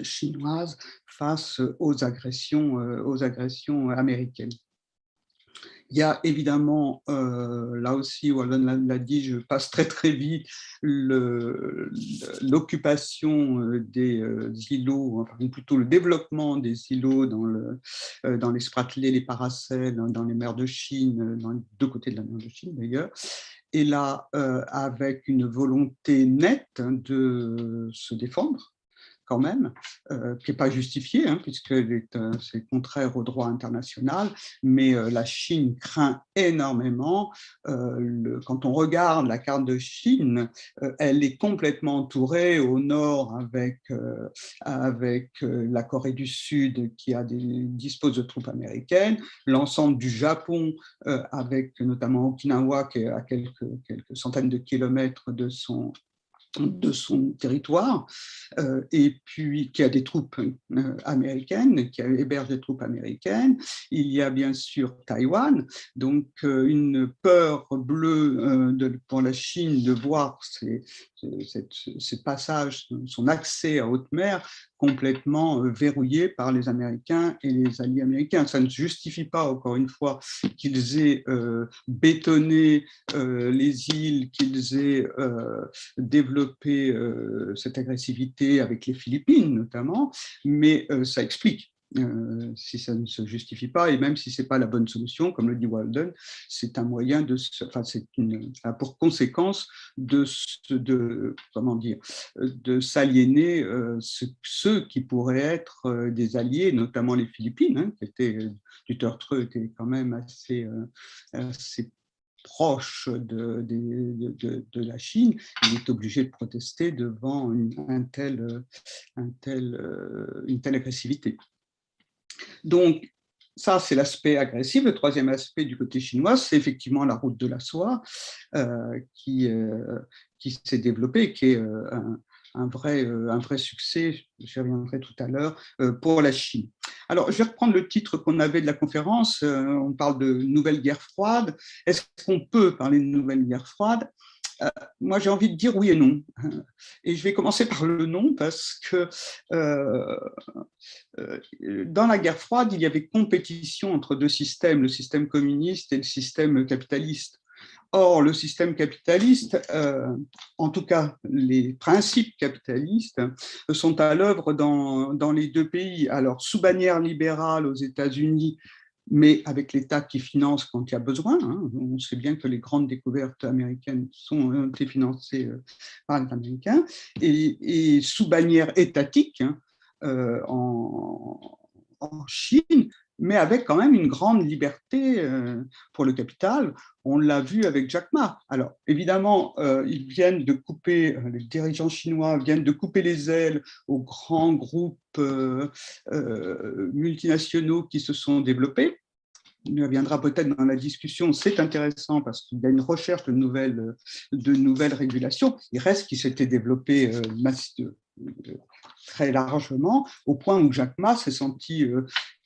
chinoise face aux agressions américaines. Il y a évidemment, là aussi, Walden l'a dit, je passe très très vite, l'occupation des îlots, enfin plutôt le développement des îlots dans les Spratleys, les Paracels, dans les mers de Chine, dans les deux côtés de la mer de Chine d'ailleurs. Et là, avec une volonté nette de se défendre, quand même, qui n'est pas justifiée, hein, puisque c'est contraire au droit international, mais la Chine craint énormément. Quand on regarde la carte de Chine, elle est complètement entourée au nord avec la Corée du Sud qui dispose de troupes américaines, l'ensemble du Japon avec notamment Okinawa qui est à quelques centaines de kilomètres de son territoire, et puis qui a des troupes américaines, qui héberge des troupes américaines. Il y a bien sûr Taïwan, donc une peur bleue pour la Chine de voir ces passages, son accès à haute mer complètement verrouillé par les Américains et les alliés américains. Ça ne justifie pas, encore une fois, qu'ils aient bétonné les îles, qu'ils aient développé cette agressivité avec les Philippines notamment, mais ça explique. Si ça ne se justifie pas, et même si ce n'est pas la bonne solution, comme le dit Walden, c'est un moyen a pour conséquence de s'aliéner ceux qui pourraient être des alliés, notamment les Philippines, hein, qui étaient, Duterte était quand même assez proche de la Chine. Il est obligé de protester devant une telle agressivité. Donc, ça, c'est l'aspect agressif. Le troisième aspect du côté chinois, c'est effectivement la route de la soie qui s'est développée, qui est un vrai succès, j'y reviendrai tout à l'heure, pour la Chine. Alors, je vais reprendre le titre qu'on avait de la conférence. On parle de nouvelle guerre froide. Est-ce qu'on peut parler de nouvelle guerre froide ? moi, j'ai envie de dire oui et non. Et je vais commencer par le non parce que dans la guerre froide, il y avait compétition entre deux systèmes, le système communiste et le système capitaliste. Or, le système capitaliste, en tout cas les principes capitalistes, sont à l'œuvre dans les deux pays. Alors, sous bannière libérale aux États-Unis, mais avec l'État qui finance quand il y a besoin. Hein. On sait bien que les grandes découvertes américaines ont été financées par les Américains. Et sous bannière étatique, hein, en Chine, mais avec quand même une grande liberté pour le capital. On l'a vu avec Jack Ma. Alors, évidemment, ils viennent de couper, les dirigeants chinois viennent de couper les ailes aux grands groupes multinationaux qui se sont développés. Il reviendra peut-être dans la discussion, c'est intéressant parce qu'il y a une recherche de nouvelles régulations. Il reste qui s'était développé très largement, au point où Jack Ma s'est senti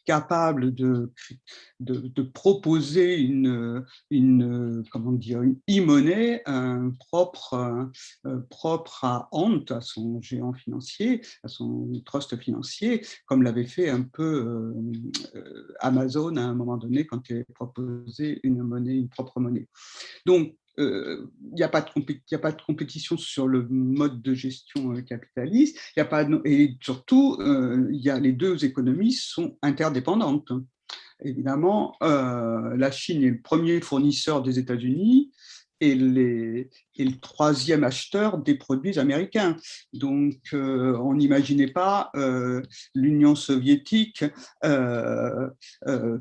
capable de proposer une e-monnaie propre à Ant, à son géant financier, à son trust financier, comme l'avait fait un peu Amazon à un moment donné quand il avait proposé une propre monnaie. Donc, il n'y a pas de compétition sur le mode de gestion capitaliste, et surtout, les deux économies sont interdépendantes. Évidemment, la Chine est le premier fournisseur des États-Unis et le troisième acheteur des produits américains. Donc, on n'imaginait pas l'Union soviétique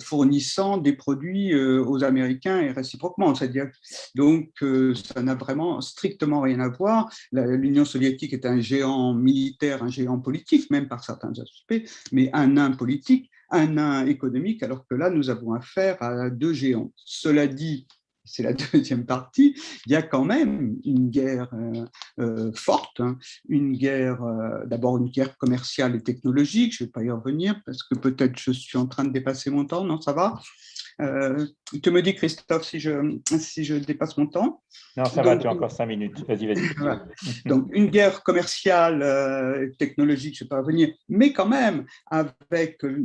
fournissant des produits aux Américains et réciproquement. C'est-à-dire, donc, ça n'a vraiment strictement rien à voir. L'Union soviétique est un géant militaire, un géant politique, même par certains aspects, mais un nain politique, un nain économique, alors que là, nous avons affaire à deux géants. Cela dit, c'est la deuxième partie, il y a quand même une guerre forte, hein, d'abord une guerre commerciale et technologique, je ne vais pas y revenir parce que peut-être je suis en train de dépasser mon temps, non, ça va? Tu me dis, Christophe, si je dépasse mon temps. Non, ça va, tu as encore 5 minutes. Vas-y, vas-y. Voilà. Donc, une guerre commerciale, technologique, je ne vais pas revenir, mais quand même,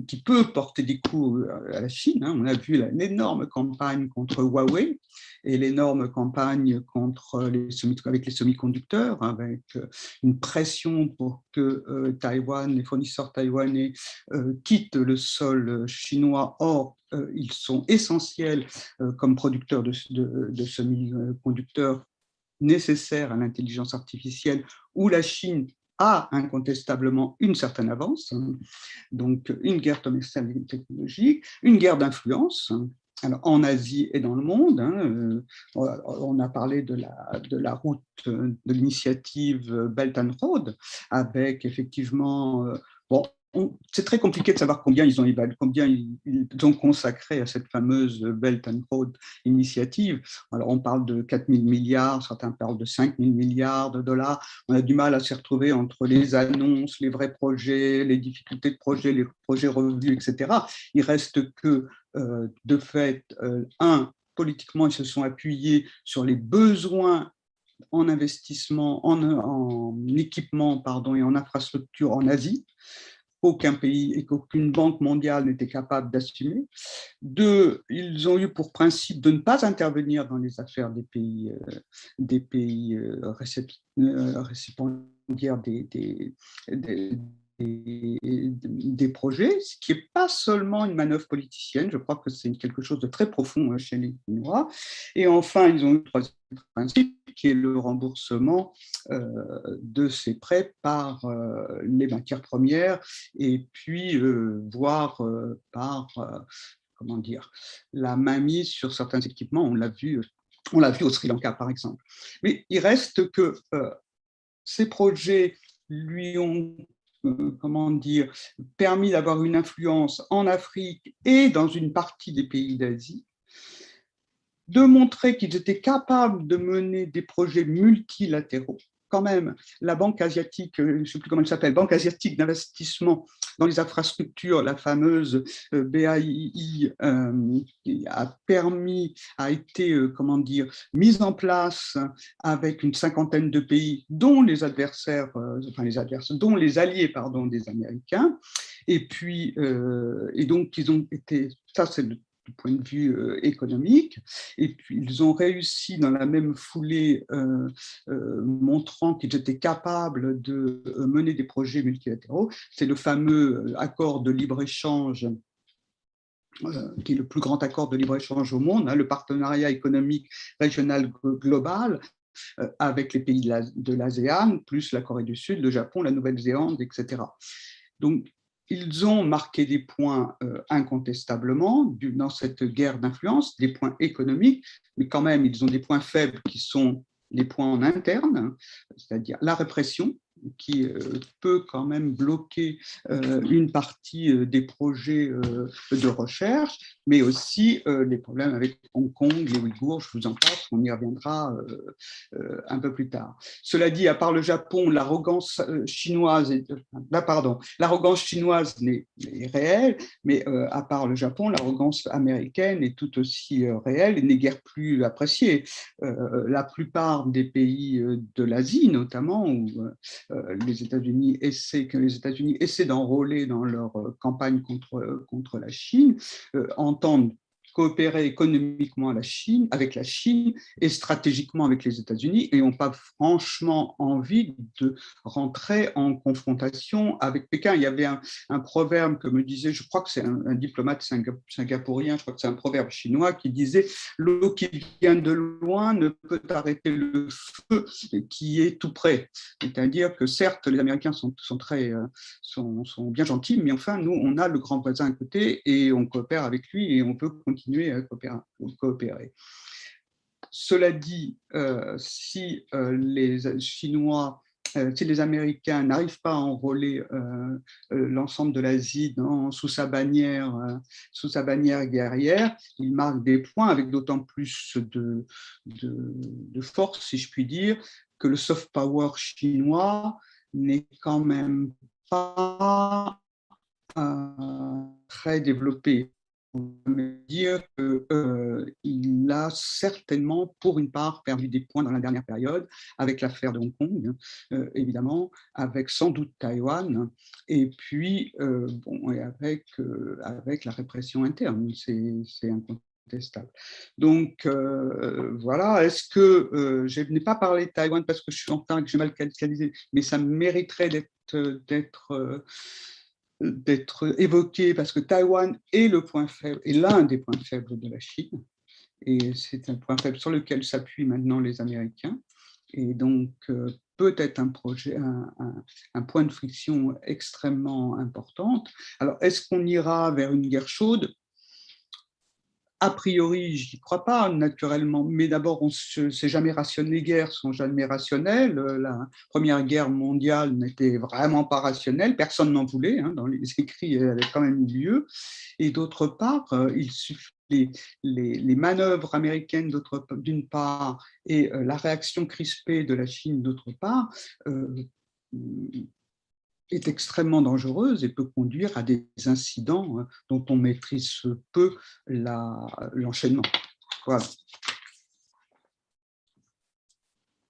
qui peut porter des coups à la Chine. Hein. On a vu l'énorme campagne contre Huawei et l'énorme campagne avec les semi-conducteurs, avec une pression pour que les fournisseurs taïwanais quittent le sol chinois. Or, ils sont essentiels comme producteurs de semi-conducteurs nécessaires à l'intelligence artificielle, où la Chine a incontestablement une certaine avance. Donc, une guerre commerciale et technologique, une guerre d'influence. Alors, en Asie et dans le monde, hein, on a parlé de la route, de l'initiative Belt and Road, avec effectivement, c'est très compliqué de savoir combien ils ont consacré à cette fameuse Belt and Road initiative. Alors, on parle de 4 000 milliards, certains parlent de 5 000 milliards de dollars. On a du mal à s'y retrouver entre les annonces, les vrais projets, les difficultés de projet, les projets revus, etc. Il reste que, de fait, politiquement, ils se sont appuyés sur les besoins en investissement, en équipement, et en infrastructure en Asie, qu'aucun pays et qu'aucune banque mondiale n'était capable d'assumer. Deux, ils ont eu pour principe de ne pas intervenir dans les affaires des pays récipiendaires des projets, ce qui n'est pas seulement une manœuvre politicienne, je crois que c'est quelque chose de très profond chez les Chinois. Et enfin, ils ont eu le troisième principe, qui est le remboursement de ces prêts par les matières premières, et puis voire par la mainmise sur certains équipements. On l'a vu au Sri Lanka, par exemple. Mais il reste que ces projets lui ont permis d'avoir une influence en Afrique et dans une partie des pays d'Asie, de montrer qu'ils étaient capables de mener des projets multilatéraux, quand même, la Banque asiatique, je ne sais plus comment elle s'appelle, Banque asiatique d'investissement dans les infrastructures, la fameuse BAII, a été, comment dire, mise en place avec une cinquantaine de pays, dont les dont les alliés, pardon, des Américains. Et puis, et donc, ils ont été, ça c'est du point de vue économique, et puis ils ont réussi dans la même foulée, montrant qu'ils étaient capables de mener des projets multilatéraux. C'est le fameux accord de libre-échange, qui est le plus grand accord de libre-échange au monde, hein, le partenariat économique régional global, avec les pays de l'ASEAN, plus la Corée du Sud, le Japon, la Nouvelle-Zélande, etc. Donc, ils ont marqué des points incontestablement dans cette guerre d'influence, des points économiques, mais quand même, ils ont des points faibles qui sont les points en interne, c'est-à-dire la répression, qui peut quand même bloquer une partie des projets de recherche, mais aussi les problèmes avec Hong Kong, les Ouïghours, je vous en passe, on y reviendra un peu plus tard. Cela dit, à part le Japon, l'arrogance chinoise, l'arrogance chinoise n'est réelle, mais à part le Japon, l'arrogance américaine est tout aussi réelle et n'est guère plus appréciée. La plupart des pays de l'Asie, notamment, où les États-Unis essaient d'enrôler dans leur campagne contre la Chine, entendent coopérer économiquement avec la Chine et stratégiquement avec les États-Unis et n'ont pas franchement envie de rentrer en confrontation avec Pékin. Il y avait un proverbe que me disait, je crois que c'est un diplomate singapourien, je crois que c'est un proverbe chinois qui disait « L'eau qui vient de loin ne peut arrêter le feu qui est tout près ». C'est-à-dire que certes, les Américains sont bien gentils, mais enfin, nous, on a le grand voisin à côté et on coopère avec lui et on peut continuer à coopérer. Cela dit, si les Chinois, si les Américains n'arrivent pas à enrôler l'ensemble de l'Asie sous sa bannière guerrière, ils marquent des points avec d'autant plus de force, si je puis dire, que le soft power chinois n'est quand même pas très développé. On peut dire qu'il a certainement, pour une part, perdu des points dans la dernière période, avec l'affaire de Hong Kong, évidemment, avec sans doute Taïwan, et puis et avec la répression interne, c'est incontestable. Donc voilà, est-ce que je n'ai pas parlé de Taïwan parce que je suis en train que j'ai mal calculé, mais ça mériterait d'être évoqué parce que Taïwan est l'un des points faibles de la Chine et c'est un point faible sur lequel s'appuient maintenant les Américains et donc peut-être un point de friction extrêmement important. Alors est-ce qu'on ira vers une guerre chaude ? A priori, je n'y crois pas, naturellement, mais d'abord, les guerres ne sont jamais rationnelles. La Première Guerre mondiale n'était vraiment pas rationnelle, personne n'en voulait, hein, dans les écrits, elle avait quand même eu lieu. Et d'autre part, il suffit les manœuvres américaines d'une part et la réaction crispée de la Chine d'autre part, est extrêmement dangereuse et peut conduire à des incidents dont on maîtrise peu l'enchaînement. Voilà.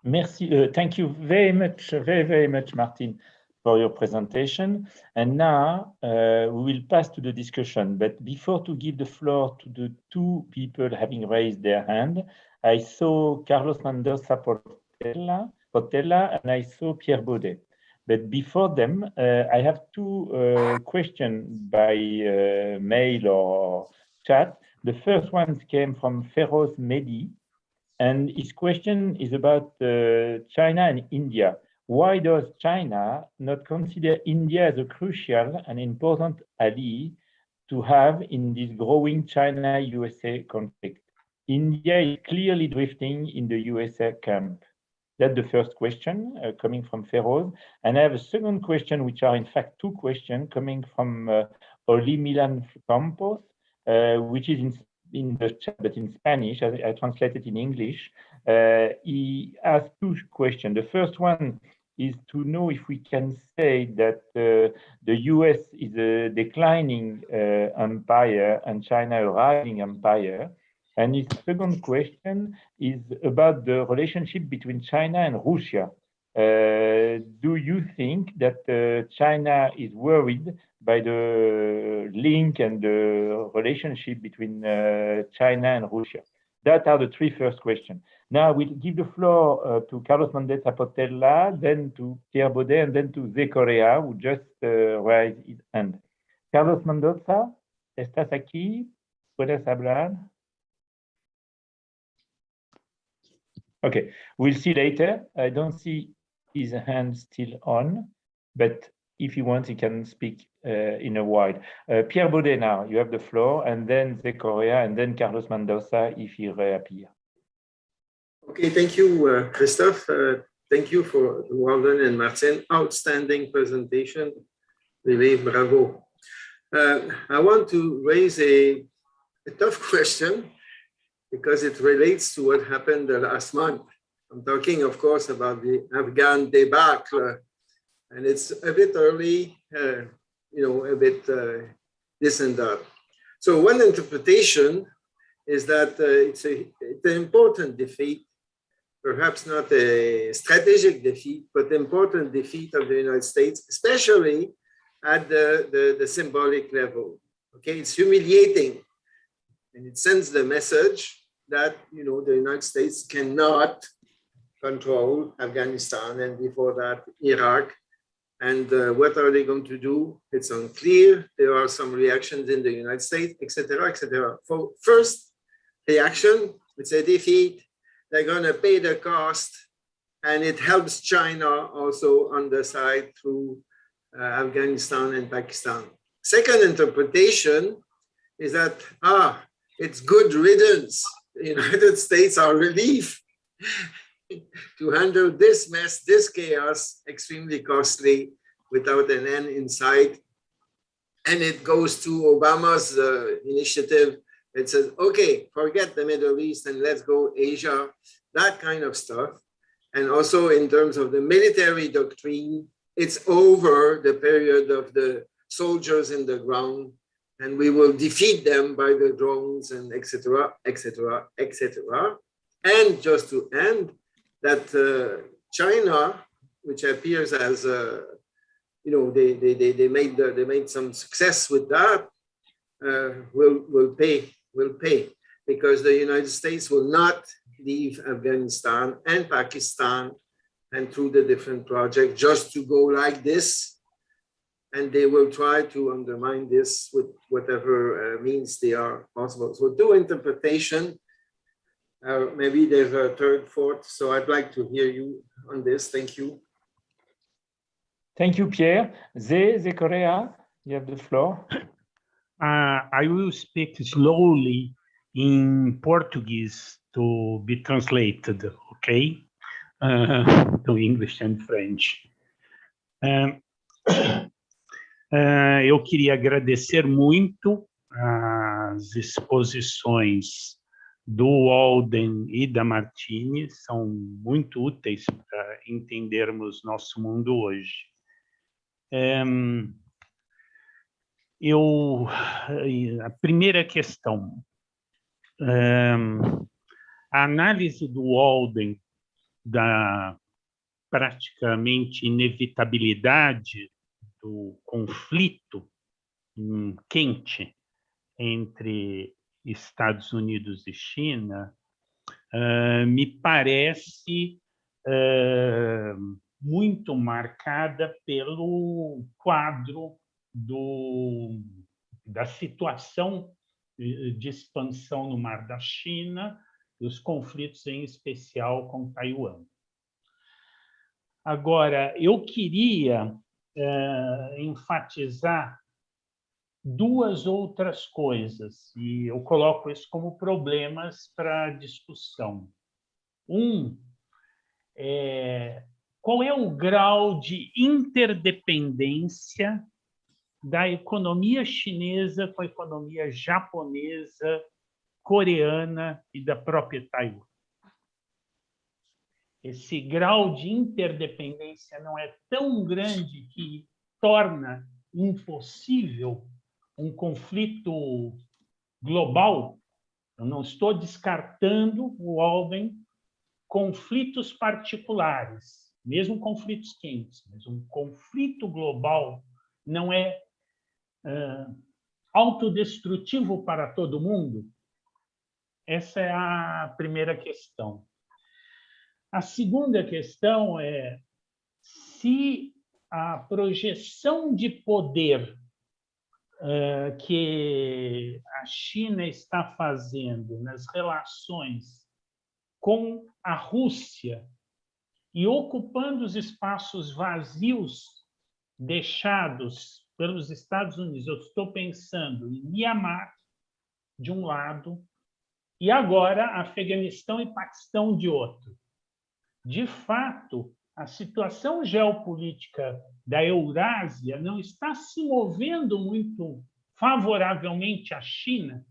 Merci. Thank you very much, Martine, for your presentation. And now we will pass to the discussion. But before to give the floor to the two people having raised their hand, I saw Carlos Mendoza Portela, and I saw Pierre Baudet. But before them, I have two questions by mail or chat. The first one came from Feroz Mehdi, and his question is about China and India. Why does China not consider India as a crucial and important ally to have in this growing China-USA conflict? India is clearly drifting in the USA camp. That's the first question coming from Feroz. And I have a second question, which are in fact two questions coming from Oli Milan Campos, which is in the chat, but in Spanish. I translated in English. He asked two questions. The first one is to know if we can say that the US is a declining empire and China a rising empire. And his second question is about the relationship between China and Russia. Do you think that China is worried by the link and the relationship between China and Russia? That are the three first questions. Now we'll give the floor to Carlos Mendoza Portela, then to Pierre Baudet, and then to Zé Correa, who just raised his hand. Carlos Mendoza, ¿estás aquí? ¿Puedes hablar? Okay, we'll see later. I don't see his hand still on, but if he wants, he can speak in a while. Pierre Baudet now, you have the floor, and then Zé Correa, and then Carlos Mendoza if he reappears. Okay, thank you, Christophe. Thank you for Walden and Martine. Outstanding presentation. Really, bravo. I want to raise a tough question because it relates to what happened last month. I'm talking, of course, about the Afghan debacle, and it's a bit early, a bit this and that. So one interpretation is that it's an important defeat, perhaps not a strategic defeat, but important defeat of the United States, especially at the symbolic level. Okay, it's humiliating, and it sends the message that the United States cannot control Afghanistan and before that Iraq. And what are they going to do? It's unclear. There are some reactions in the United States, etc., etc. For first reaction, it's a defeat. They're going to pay the cost, and it helps China also on the side through Afghanistan and Pakistan. Second interpretation is that it's good riddance. The United States are relief to handle this mess, this chaos, extremely costly, without an end in sight. And it goes to Obama's initiative. It says, okay, forget the Middle East and let's go Asia, that kind of stuff. And also in terms of the military doctrine, it's over the period of the soldiers in the ground, and we will defeat them by the drones and etc., etc., etc. And just to end, that China, which appears as they made some success with that, will pay because the United States will not leave Afghanistan and Pakistan and through the different projects just to go like this. And they will try to undermine this with whatever means they are possible. So two interpretation, maybe there's a third, fourth. So I'd like to hear you on this. Thank you. Thank you, Pierre. Zé Correa, you have the floor. I will speak slowly in Portuguese to be translated, okay? To English and French. Eu queria agradecer muito as exposições do Walden e da Martine, são muito úteis para entendermos nosso mundo hoje. A primeira questão, a análise do Walden da praticamente inevitabilidade do conflito quente entre Estados Unidos e China me parece muito marcada pelo quadro da situação de expansão no Mar da China e os conflitos, em especial, com Taiwan. Agora, eu queria enfatizar duas outras coisas, e eu coloco isso como problemas para discussão. Qual é o grau de interdependência da economia chinesa com a economia japonesa coreana e da própria Taiwan. Esse grau de interdependência não é tão grande que torna impossível um conflito global. Eu não estou descartando, Walden, conflitos particulares, mesmo conflitos quentes, mas um conflito global não é autodestrutivo para todo mundo? Essa é a primeira questão. A segunda questão é se a projeção de poder que a China está fazendo nas relações com a Rússia e ocupando os espaços vazios deixados pelos Estados Unidos. Eu estou pensando em Mianmar, de um lado, e agora Afeganistão e Paquistão, de outro. De fato, a situação geopolítica da Eurásia não está se movendo muito favoravelmente à China.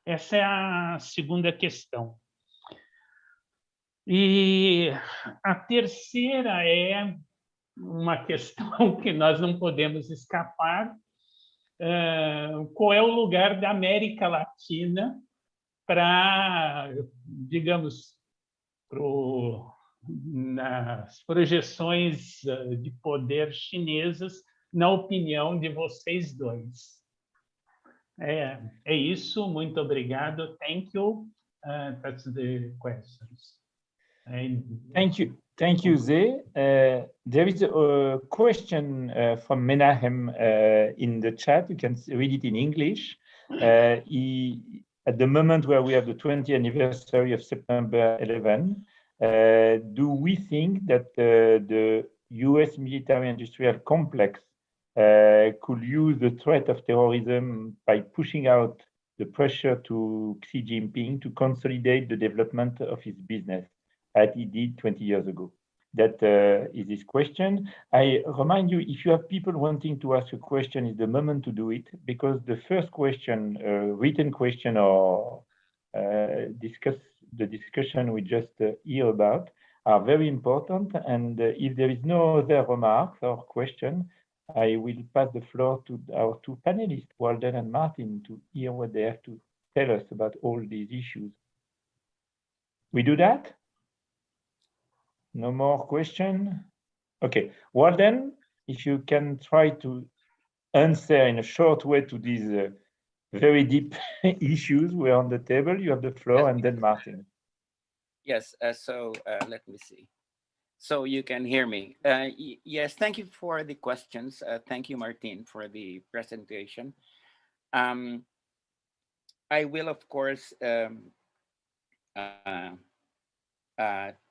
Essa é a segunda questão. E a terceira é uma questão que nós não podemos escapar. Qual é o lugar da América Latina para, digamos, nas projeções de poder chinesas, na opinião de vocês dois? É isso, muito obrigado. Thank you. That's the questions. Thank you, Zhe. There is a question from Menahem in the chat. You can read it in English. At the moment where we have the 20th anniversary of September 11, do we think that the US military-industrial complex could use the threat of terrorism by pushing out the pressure to Xi Jinping to consolidate the development of his business, as he did 20 years ago? That is this question. I remind you, if you have people wanting to ask a question, is the moment to do it, because the first question, written question, or the discussion we just hear about are very important. And if there is no other remarks or question, I will pass the floor to our two panelists, Walden and Martine, to hear what they have to tell us about all these issues. We do that? No more question? Okay, Walden, if you can try to answer in a short way to these very deep issues were on the table, you have the floor, and then Martine. Yes, so let me see. So you can hear me. Yes, thank you for the questions. Thank you, Martine, for the presentation. I will, of course,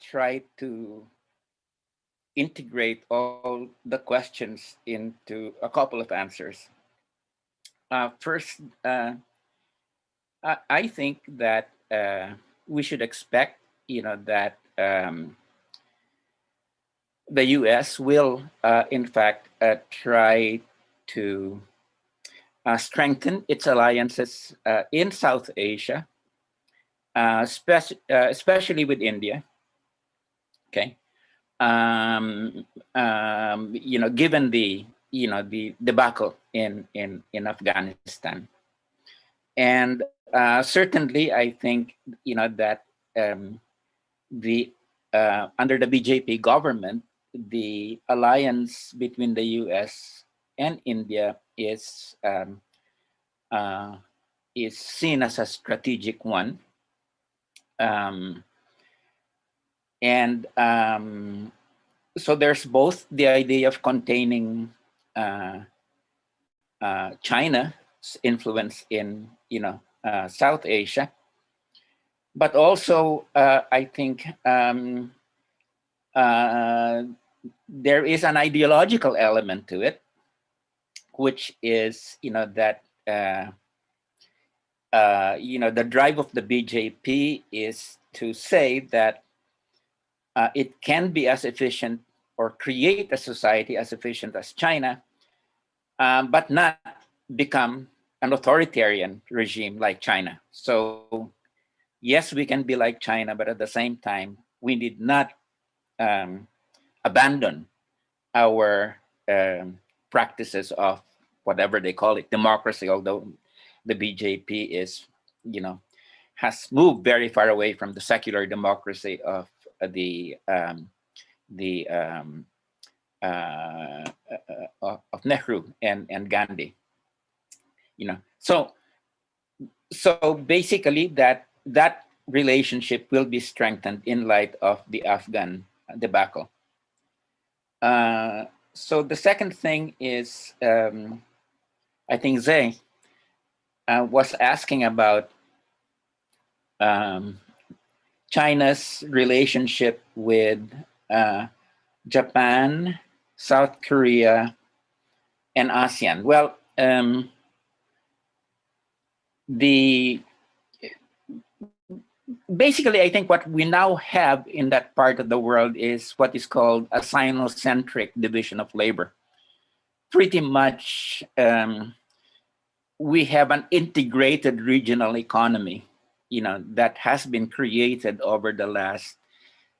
try to integrate all the questions into a couple of answers. First, I think that we should expect, that the U.S. will, in fact, try to strengthen its alliances in South Asia, especially with India. Okay, given the the debacle in Afghanistan, and certainly I think that the under the BJP government, the alliance between the U.S. and India is seen as a strategic one. So there's both the idea of containing China's influence in South Asia, but also I think there is an ideological element to it, which is that the drive of the BJP is to say that it can be as efficient or create a society as efficient as China, but not become an authoritarian regime like China. So yes, we can be like China, but at the same time, we did not abandon our practices of whatever they call it, democracy, although the BJP is, has moved very far away from the secular democracy of the of Nehru and Gandhi. So basically that relationship will be strengthened in light of the Afghan debacle. So the second thing is, I think Zhe was asking about China's relationship with Japan, South Korea, and ASEAN. Well, basically, I think what we now have in that part of the world is what is called a Sinocentric division of labor. Pretty much, we have an integrated regional economy, that has been created over the last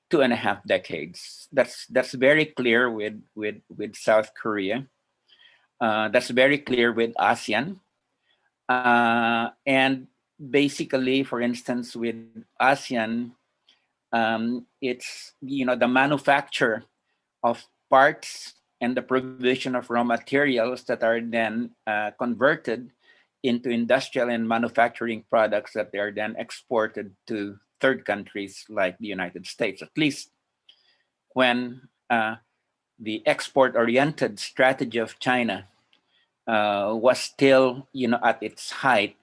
2.5 decades. That's very clear with South Korea. That's very clear with ASEAN. And basically, for instance, with ASEAN, it's, the manufacture of parts and the provision of raw materials that are then converted into industrial and manufacturing products that are then exported to third countries like the United States. At least when the export-oriented strategy of China was still, at its height,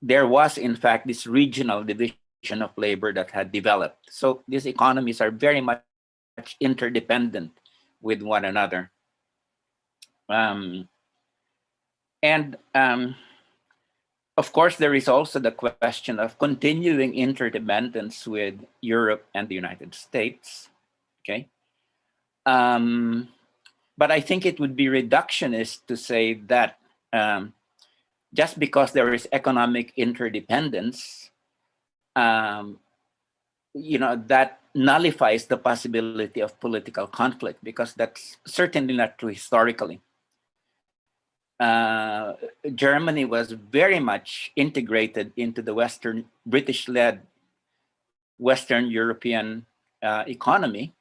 there was, in fact, this regional division of labor that had developed. So these economies are very much interdependent with one another. Of course, there is also the question of continuing interdependence with Europe and the United States. Okay. But I think it would be reductionist to say that just because there is economic interdependence, that nullifies the possibility of political conflict, because that's certainly not true historically. Germany was very much integrated into the British-led Western European economy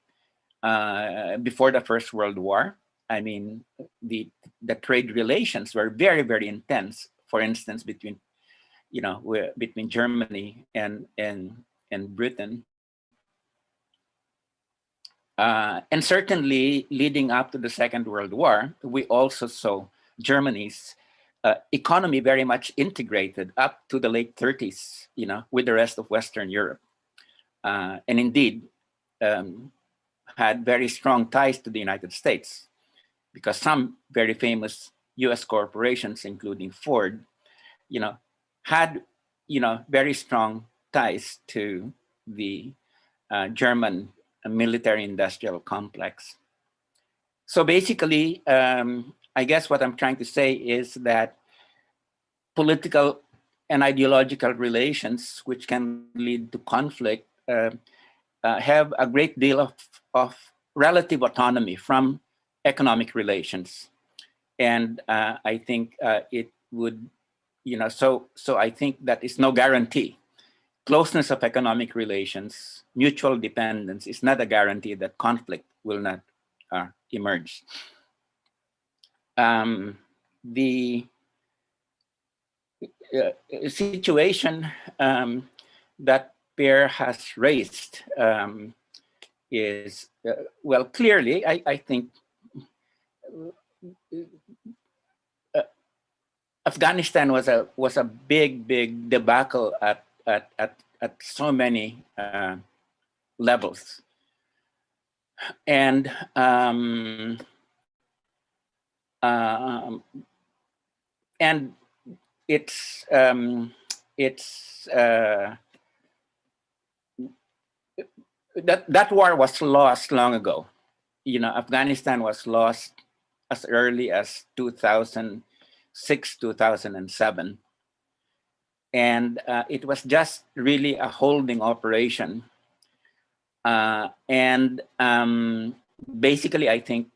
before the First World War. I mean, the trade relations were very, very intense. For instance, between Germany and Britain, and certainly leading up to the Second World War, we also saw Germany's economy very much integrated up to the late 30s, with the rest of Western Europe, and indeed had very strong ties to the United States, because some very famous U.S. corporations, including Ford, had very strong ties to the German military-industrial complex. So basically, I guess what I'm trying to say is that political and ideological relations, which can lead to conflict, have a great deal of relative autonomy from economic relations. And I think it would, so I think that is no guarantee. Closeness of economic relations, mutual dependence is not a guarantee that conflict will not emerge. The situation that Pierre has raised is, well, clearly, I think Afghanistan was a big debacle at so many levels, and it's that war was lost long ago. Afghanistan was lost as early as 2000, 6, 2007. And it was just really a holding operation. Basically, I think,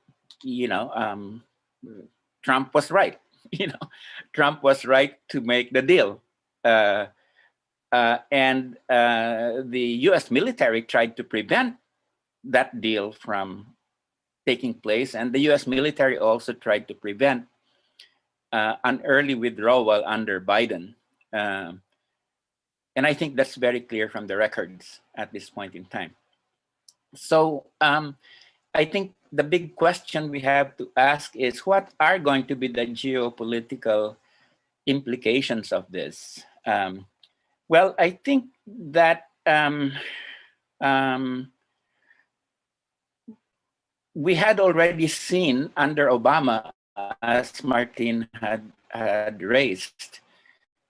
Trump was right. Trump was right to make the deal. And the US military tried to prevent that deal from taking place. And the US military also tried to prevent an early withdrawal under Biden. And I think that's very clear from the records at this point in time. So I think the big question we have to ask is, what are going to be the geopolitical implications of this? Well, I think that we had already seen under Obama, as Martine had raised,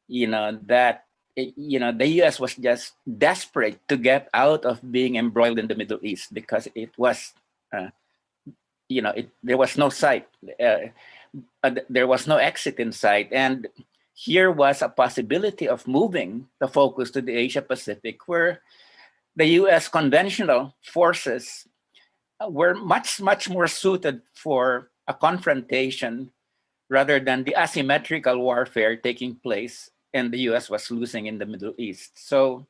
that the US was just desperate to get out of being embroiled in the Middle East, because it was, there was no sight, there was no exit in sight, and here was a possibility of moving the focus to the Asia Pacific, where the US conventional forces were much more suited for a confrontation rather than the asymmetrical warfare taking place and the US was losing in the Middle East. So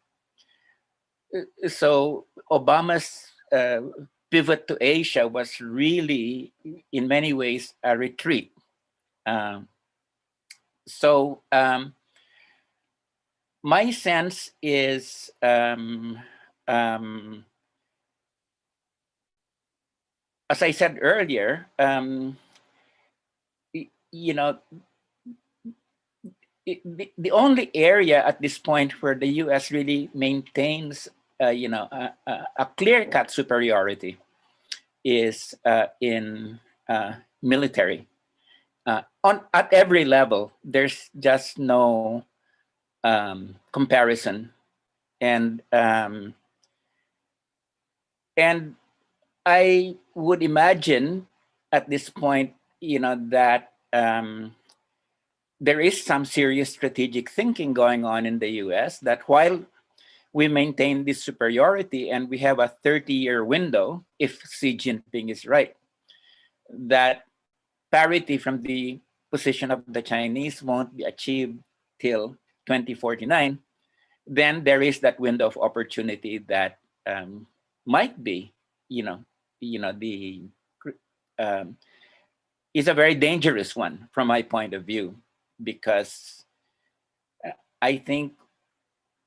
Obama's pivot to Asia was really, in many ways, a retreat. My sense is, as I said earlier, the only area at this point where the US really maintains, a clear-cut superiority is in military. At every level, there's just no comparison, and I would imagine at this point, that there is some serious strategic thinking going on in the US, that while we maintain this superiority and we have a 30-year window, if Xi Jinping is right, that parity from the position of the Chinese won't be achieved till 2049, then there is that window of opportunity that might be, is a very dangerous one from my point of view, because I think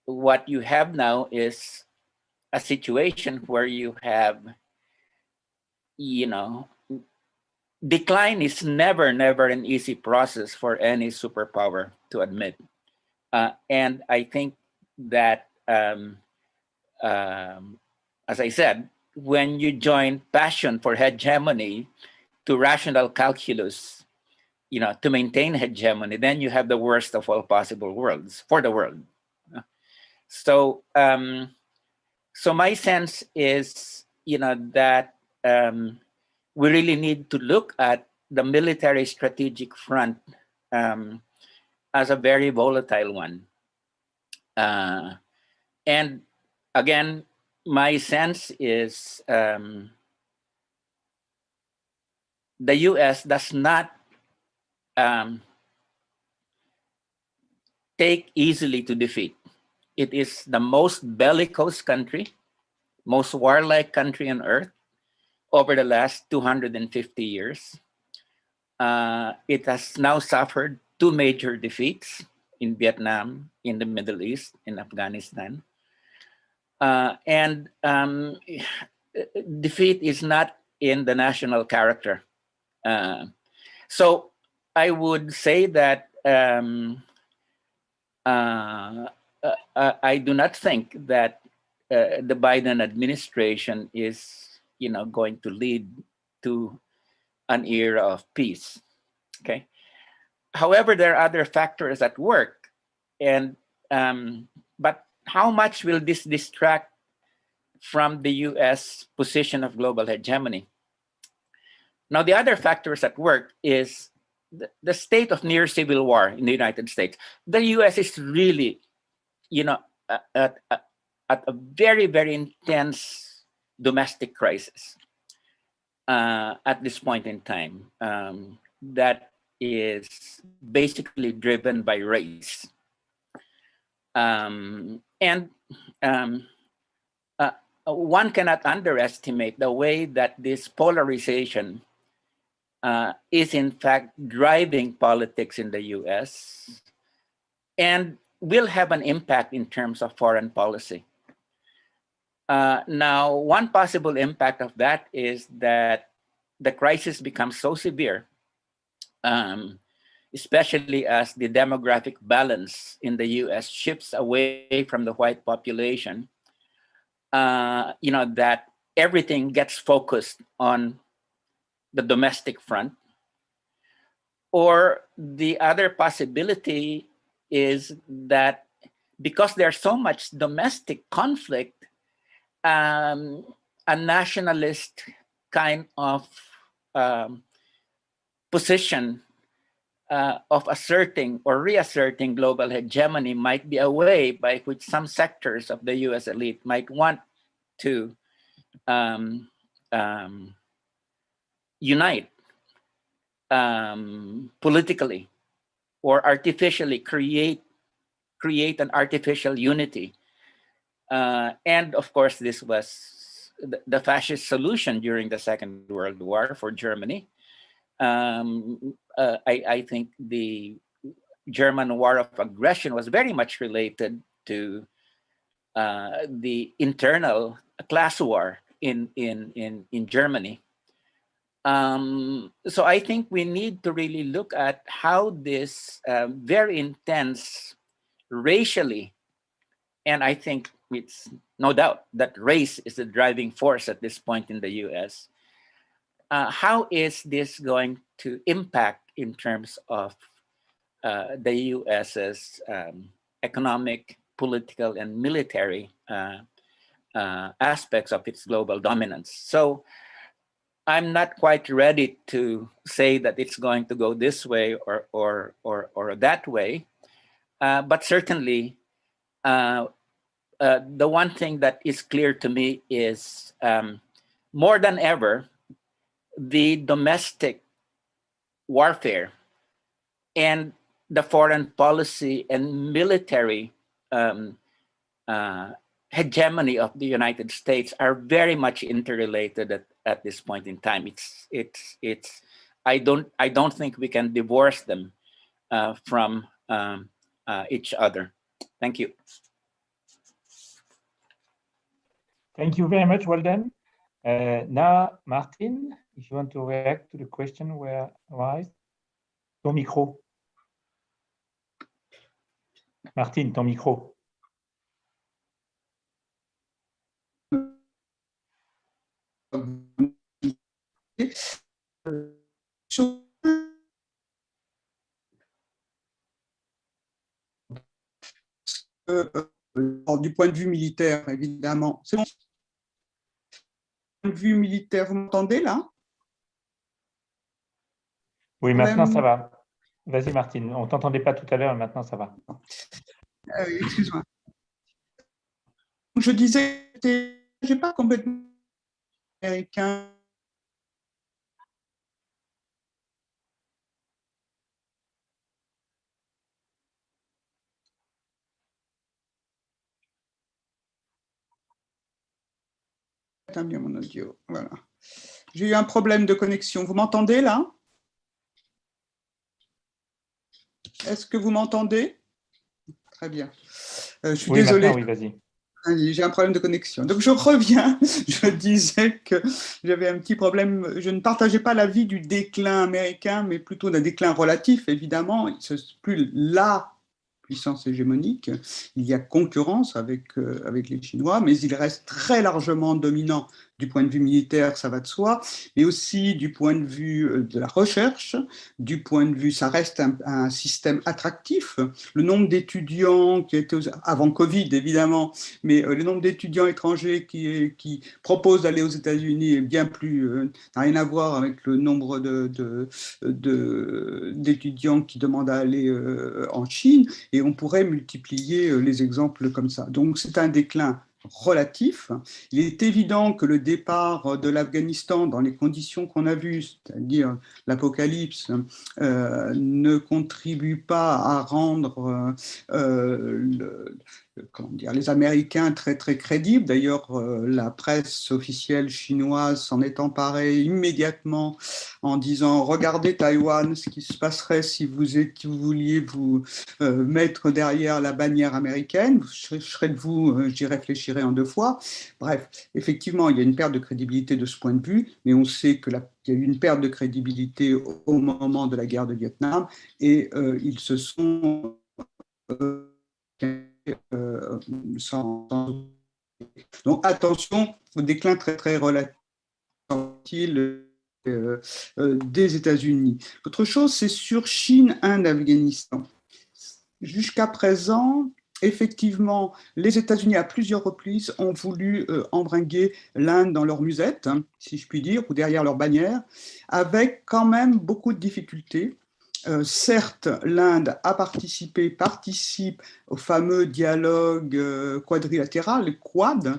what you have now is a situation where you have, decline is never an easy process for any superpower to admit. And I think that, as I said, when you join passion for hegemony to rational calculus, to maintain hegemony, then you have the worst of all possible worlds for the world. So my sense is, that we really need to look at the military strategic front as a very volatile one. And again, my sense is the US does not take easily to defeat. It is the most bellicose country, most warlike country on earth over the last 250 years. It has now suffered 2 major defeats in Vietnam, in the Middle East, in Afghanistan. And defeat is not in the national character. So I would say that I do not think that the Biden administration is, going to lead to an era of peace. Okay. However, there are other factors at work, and but how much will this distract from the U.S. position of global hegemony? Now, the other factors at work is the state of near civil war in the United States, the U.S. is really, at a very, very intense domestic crisis at this point in time that is basically driven by race. One cannot underestimate the way that this polarization is in fact driving politics in the US and will have an impact in terms of foreign policy. Now, one possible impact of that is that the crisis becomes so severe, especially as the demographic balance in the US shifts away from the white population, that everything gets focused on the domestic front. Or the other possibility is that because there's so much domestic conflict, a nationalist kind of position of asserting or reasserting global hegemony might be a way by which some sectors of the US elite might want to unite politically or artificially create an artificial unity. And of course, this was the fascist solution during the Second World War for Germany. I think the German war of aggression was very much related to the internal class war in Germany. So I think we need to really look at how this very intense racially, and I think it's no doubt that race is the driving force at this point in the US. How is this going to impact in terms of the US's economic, political, and military aspects of its global dominance? So I'm not quite ready to say that it's going to go this way or that way, but certainly the one thing that is clear to me is more than ever, the domestic warfare and the foreign policy and military hegemony of the United States are very much interrelated at this point in time. I don't think we can divorce them from each other. Thank you. Thank you very much. Well done. Now, Martine, if you want to react to the question where arise, ton micro. Martine, ton micro. Du point de vue militaire, évidemment. C'est bon. Du point de vue militaire, vous m'entendez là? Oui, maintenant ça va. Vas-y Martine, on ne t'entendait pas tout à l'heure, maintenant ça va. Excuse-moi. Je disais, je n'ai pas complètement américain. Bien mon audio, voilà. J'ai eu un problème de connexion. Vous m'entendez là? Est-ce que vous m'entendez? Très bien. Je suis désolé. Oui, vas-y. J'ai un problème de connexion. Donc je reviens. Je disais que j'avais un petit problème. Je ne partageais pas l'avis du déclin américain, mais plutôt d'un déclin relatif, évidemment. Ce n'est plus la puissance hégémonique. Il y a concurrence avec les Chinois, mais il reste très largement dominant du point de vue militaire, ça va de soi, mais aussi du point de vue de la recherche, du point de vue, ça reste un système attractif. Le nombre d'étudiants qui étaient, avant Covid évidemment, mais le nombre d'étudiants étrangers qui proposent d'aller aux États-Unis est bien plus, n'a rien à voir avec le nombre d'étudiants qui demandent à aller en Chine, et on pourrait multiplier les exemples comme ça. Donc c'est un déclin relatif. Il est évident que le départ de l'Afghanistan dans les conditions qu'on a vues, c'est-à-dire l'apocalypse, ne contribue pas à rendre comment dire, les Américains très très crédibles. D'ailleurs, la presse officielle chinoise s'en est emparée immédiatement en disant « Regardez Taïwan, ce qui se passerait si vous vouliez vous mettre derrière la bannière américaine. Je serais de vous, j'y réfléchirai en 2 fois. » Bref, effectivement, il y a une perte de crédibilité de ce point de vue, mais on sait qu'il y a eu une perte de crédibilité au moment de la guerre de Vietnam, et ils se sont donc attention au déclin très très relatif des États-Unis. Autre chose, c'est sur Chine, Inde, Afghanistan. Jusqu'à présent, effectivement, les États-Unis à plusieurs reprises ont voulu embringuer l'Inde dans leur musette, hein, si je puis dire, ou derrière leur bannière, avec quand même beaucoup de difficultés. Certes, l'Inde participe au fameux dialogue quadrilatéral, le Quad,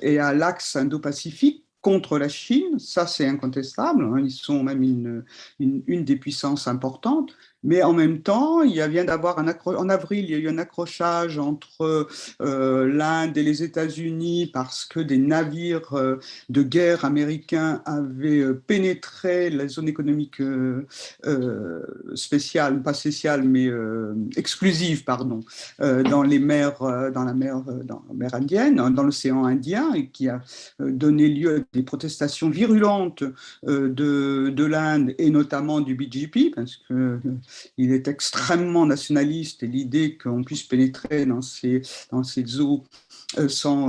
et à l'axe Indo-Pacifique contre la Chine, ça c'est incontestable, hein, ils sont même une des puissances importantes, mais en même temps, il vient d'avoir en avril, il y a eu un accrochage entre l'Inde et les États-Unis parce que des navires de guerre américains avaient pénétré la zone économique spéciale, pas spéciale, mais exclusive, pardon, dans la mer Indienne, dans l'océan Indien, et qui a donné lieu à des protestations virulentes de l'Inde et notamment du BJP, parce qu'il est extrêmement nationaliste, et l'idée qu'on puisse pénétrer dans ces eaux sans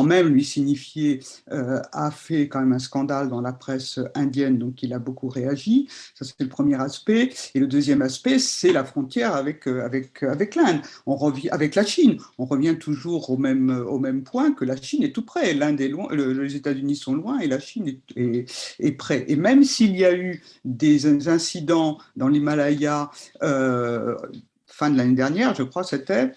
même lui signifier, a fait quand même un scandale dans la presse indienne, donc il a beaucoup réagi. Ça, c'est le premier aspect. Et le deuxième aspect, c'est la frontière avec l'Inde. Avec la Chine. On revient toujours au même point, que la Chine est tout près. L'Inde est loin, les États-Unis sont loin, et la Chine est près. Et même s'il y a eu des incidents dans l'Himalaya, fin de l'année dernière, je crois, c'était...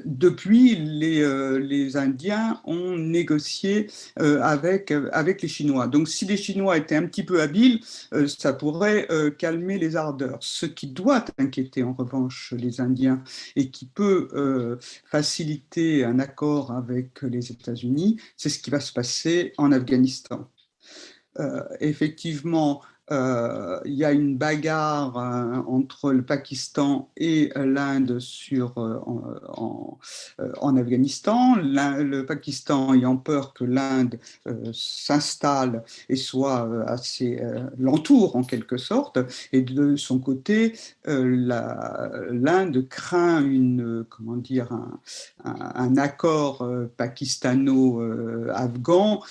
depuis, les Indiens ont négocié avec les Chinois. Donc, si les Chinois étaient un petit peu habiles, ça pourrait calmer les ardeurs. Ce qui doit inquiéter, en revanche, les Indiens, et qui peut faciliter un accord avec les États-Unis, c'est ce qui va se passer en Afghanistan. Effectivement, il y a une bagarre entre le Pakistan et l'Inde en Afghanistan. Le Pakistan ayant peur que l'Inde s'installe et soit l'entoure en quelque sorte, et de son côté, l'Inde craint un accord pakistano-afghan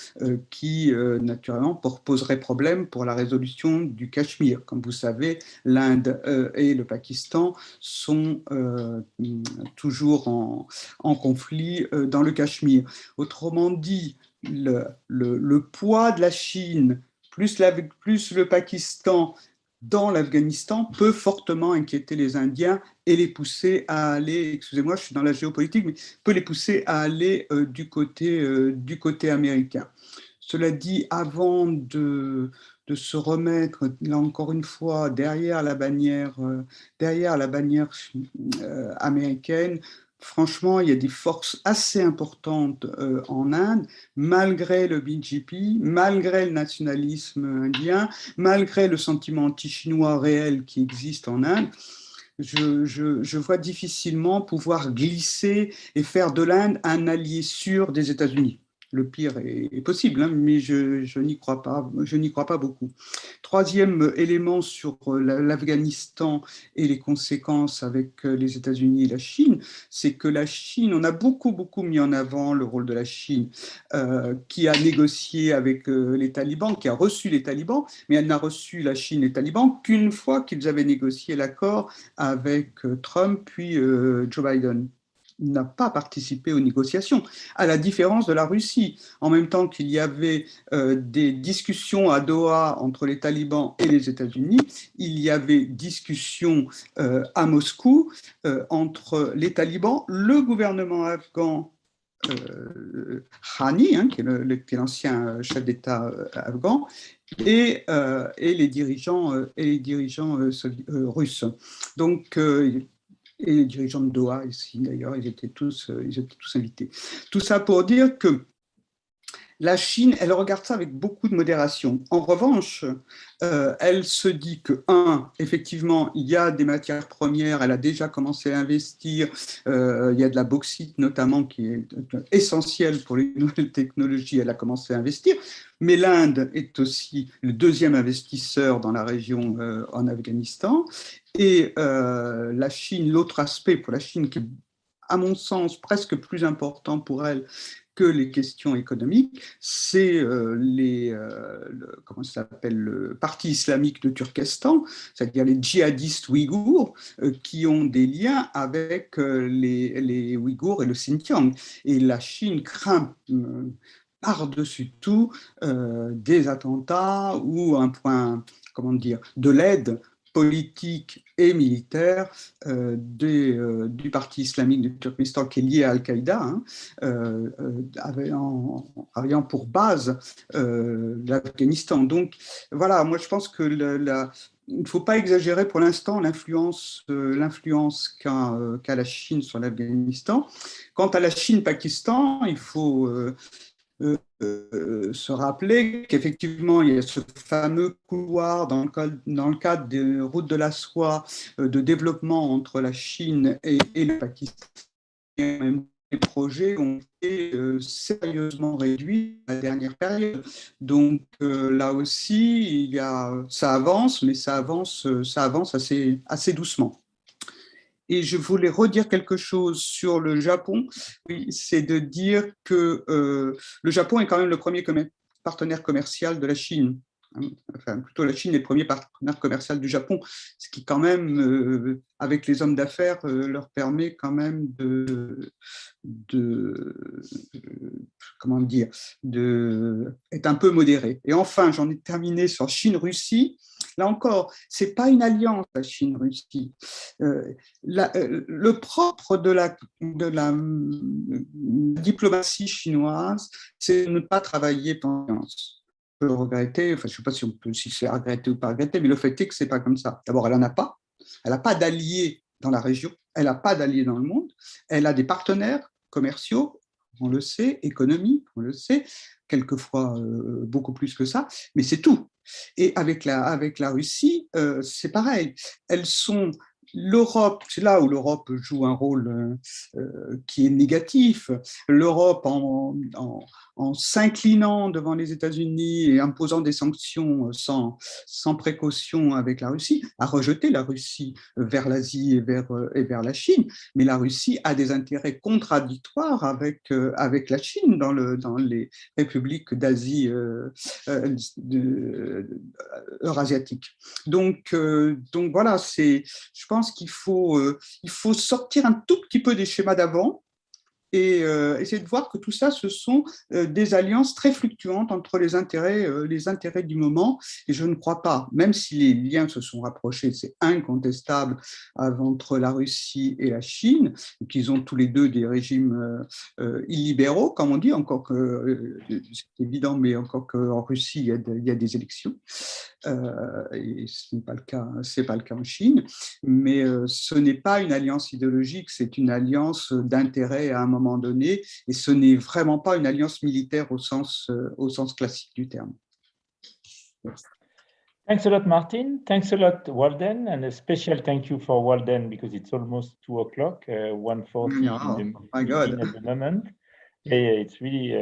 qui naturellement poserait problème pour la résolution du Cachemire. Comme vous savez, l'Inde et le Pakistan sont toujours en conflit dans le Cachemire. Autrement dit, le poids de la Chine plus le Pakistan dans l'Afghanistan peut fortement inquiéter les Indiens et les pousser à aller, excusez-moi, je suis dans la géopolitique, mais peut les pousser à aller du côté américain. Cela dit, avant de se remettre, là encore une fois, derrière la bannière américaine, franchement, il y a des forces assez importantes en Inde, malgré le BJP, malgré le nationalisme indien, malgré le sentiment anti-chinois réel qui existe en Inde. Je vois difficilement pouvoir glisser et faire de l'Inde un allié sûr des États-Unis. le pire est possible, hein, mais je n'y crois pas beaucoup. Troisième élément sur l'Afghanistan et les conséquences avec les États-Unis et la Chine, c'est que la Chine, on a beaucoup mis en avant le rôle de la Chine, qui a négocié avec les talibans, qui a reçu les talibans, mais elle n'a reçu la Chine et les talibans qu'une fois qu'ils avaient négocié l'accord avec Trump puis Joe Biden. N'a pas participé aux négociations, à la différence de la Russie. En même temps qu'il y avait des discussions à Doha entre les talibans et les États-Unis, il y avait discussions à Moscou entre les talibans, le gouvernement afghan Ghani, hein, qui est l'ancien chef d'État afghan, et les dirigeants russes. Donc, et les dirigeants de Doha ici, d'ailleurs, ils étaient tous invités. Tout ça pour dire que la Chine, elle regarde ça avec beaucoup de modération. En revanche, elle se dit que, effectivement, il y a des matières premières, elle a déjà commencé à investir, il y a de la bauxite notamment qui est essentielle pour les nouvelles technologies, elle a commencé à investir, mais l'Inde est aussi le deuxième investisseur dans la région en Afghanistan, et la Chine, l'autre aspect pour la Chine qui est, à mon sens, presque plus important pour elle que les questions économiques, c'est comment ça s'appelle, le parti islamique de Turkestan, c'est-à-dire les djihadistes ouïghours, qui ont des liens avec les Ouïghours et le Xinjiang. Et la Chine craint par-dessus tout des attentats ou un point, comment dire, de l'aide politique et militaire du parti islamique du Turkménistan qui est lié à Al-Qaïda, hein, ayant pour base l'Afghanistan. Donc voilà, moi je pense que il ne faut pas exagérer pour l'instant l'influence qu'a la Chine sur l'Afghanistan. Quant à la Chine-Pakistan, il faut se rappeler qu'effectivement, il y a ce fameux couloir dans le cadre des routes de la soie de développement entre la Chine et le Pakistan. Les projets ont été sérieusement réduits à la dernière période. Donc là aussi, ça avance, mais ça avance assez doucement. Et je voulais redire quelque chose sur le Japon, oui, c'est de dire que le Japon est quand même le premier partenaire commercial de la Chine. Enfin, plutôt la Chine est le premier partenaire commercial du Japon, ce qui quand même, avec les hommes d'affaires, leur permet quand même comment dire, être un peu modéré. Et enfin, j'en ai terminé sur Chine-Russie. Là encore, ce n'est pas une alliance, la Chine-Russie. Le propre de la diplomatie chinoise, c'est de ne pas travailler par alliance. On peut regretter, enfin, je ne sais pas si c'est regretter ou pas regretter, mais le fait est que ce n'est pas comme ça. D'abord, elle n'en a pas. Elle n'a pas d'alliés dans la région, elle n'a pas d'alliés dans le monde, elle a des partenaires commerciaux, on le sait, économiques, on le sait, quelquefois beaucoup plus que ça, mais c'est tout. Et avec la Russie, c'est pareil. Elles sont l'Europe, c'est là où l'Europe joue un rôle qui est négatif. L'Europe, en s'inclinant devant les États-Unis et imposant des sanctions sans précaution avec la Russie, a rejeté la Russie vers l'Asie et vers la Chine. Mais la Russie a des intérêts contradictoires avec la Chine dans les républiques d'Asie eurasiatique. Donc voilà, je pense qu'il faut sortir un tout petit peu des schémas d'avant et essayer de voir que tout ça, ce sont des alliances très fluctuantes entre les intérêts du moment. Et je ne crois pas, même si les liens se sont rapprochés, c'est incontestable entre la Russie et la Chine, qu'ils ont tous les deux des régimes illibéraux, comme on dit, encore que c'est évident, mais encore qu'en Russie, il y a des élections. Et ce n'est pas le cas en Chine, mais ce n'est pas une alliance idéologique, c'est une alliance d'intérêt à un moment donné, et ce n'est vraiment pas une alliance militaire au sens classique du terme. Thanks a lot, Martine. Thanks a lot, Walden, and a special thank you for Walden because it's almost 2 o'clock, 1:40 in the evening at the moment. Yeah, it's really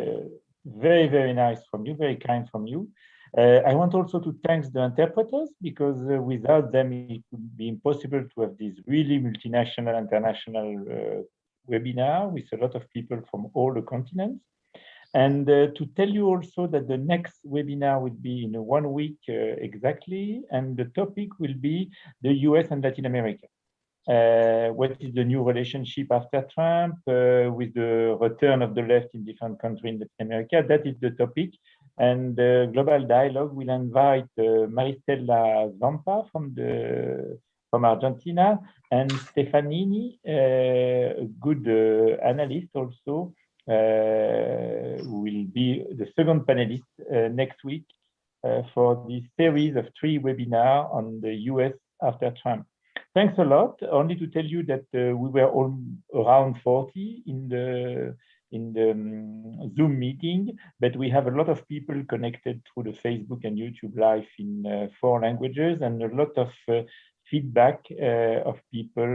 Very, very nice from you, very kind from you. I want also to thank the interpreters, because without them it would be impossible to have this really multinational, international webinar with a lot of people from all the continents. And to tell you also that the next webinar will be in 1 week exactly, and the topic will be the US and Latin America. What is the new relationship after Trump with the return of the left in different countries in Latin America? That is the topic. And the global dialogue will invite Maristela Zampa from Argentina, and Stefanini, a good analyst also, who will be the second panelist next week for this series of 3 webinars on the US after Trump. Thanks a lot. Only to tell you that we were all around 40 in the Zoom meeting, but we have a lot of people connected through the Facebook and YouTube Live in 4 languages, and a lot of feedback of people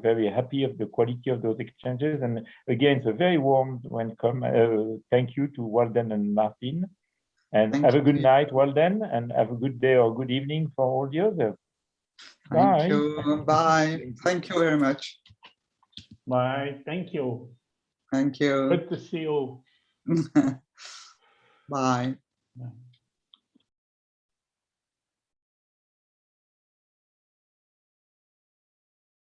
very happy of the quality of those exchanges. And again, it's a very warm welcome. Thank you to Walden and Martine. And have a good night, Walden, and have a good day or good evening for all the others. Thank you. Bye. Thank you very much. Bye. Thank you. Thank you. Good to see you. Bye. Bye.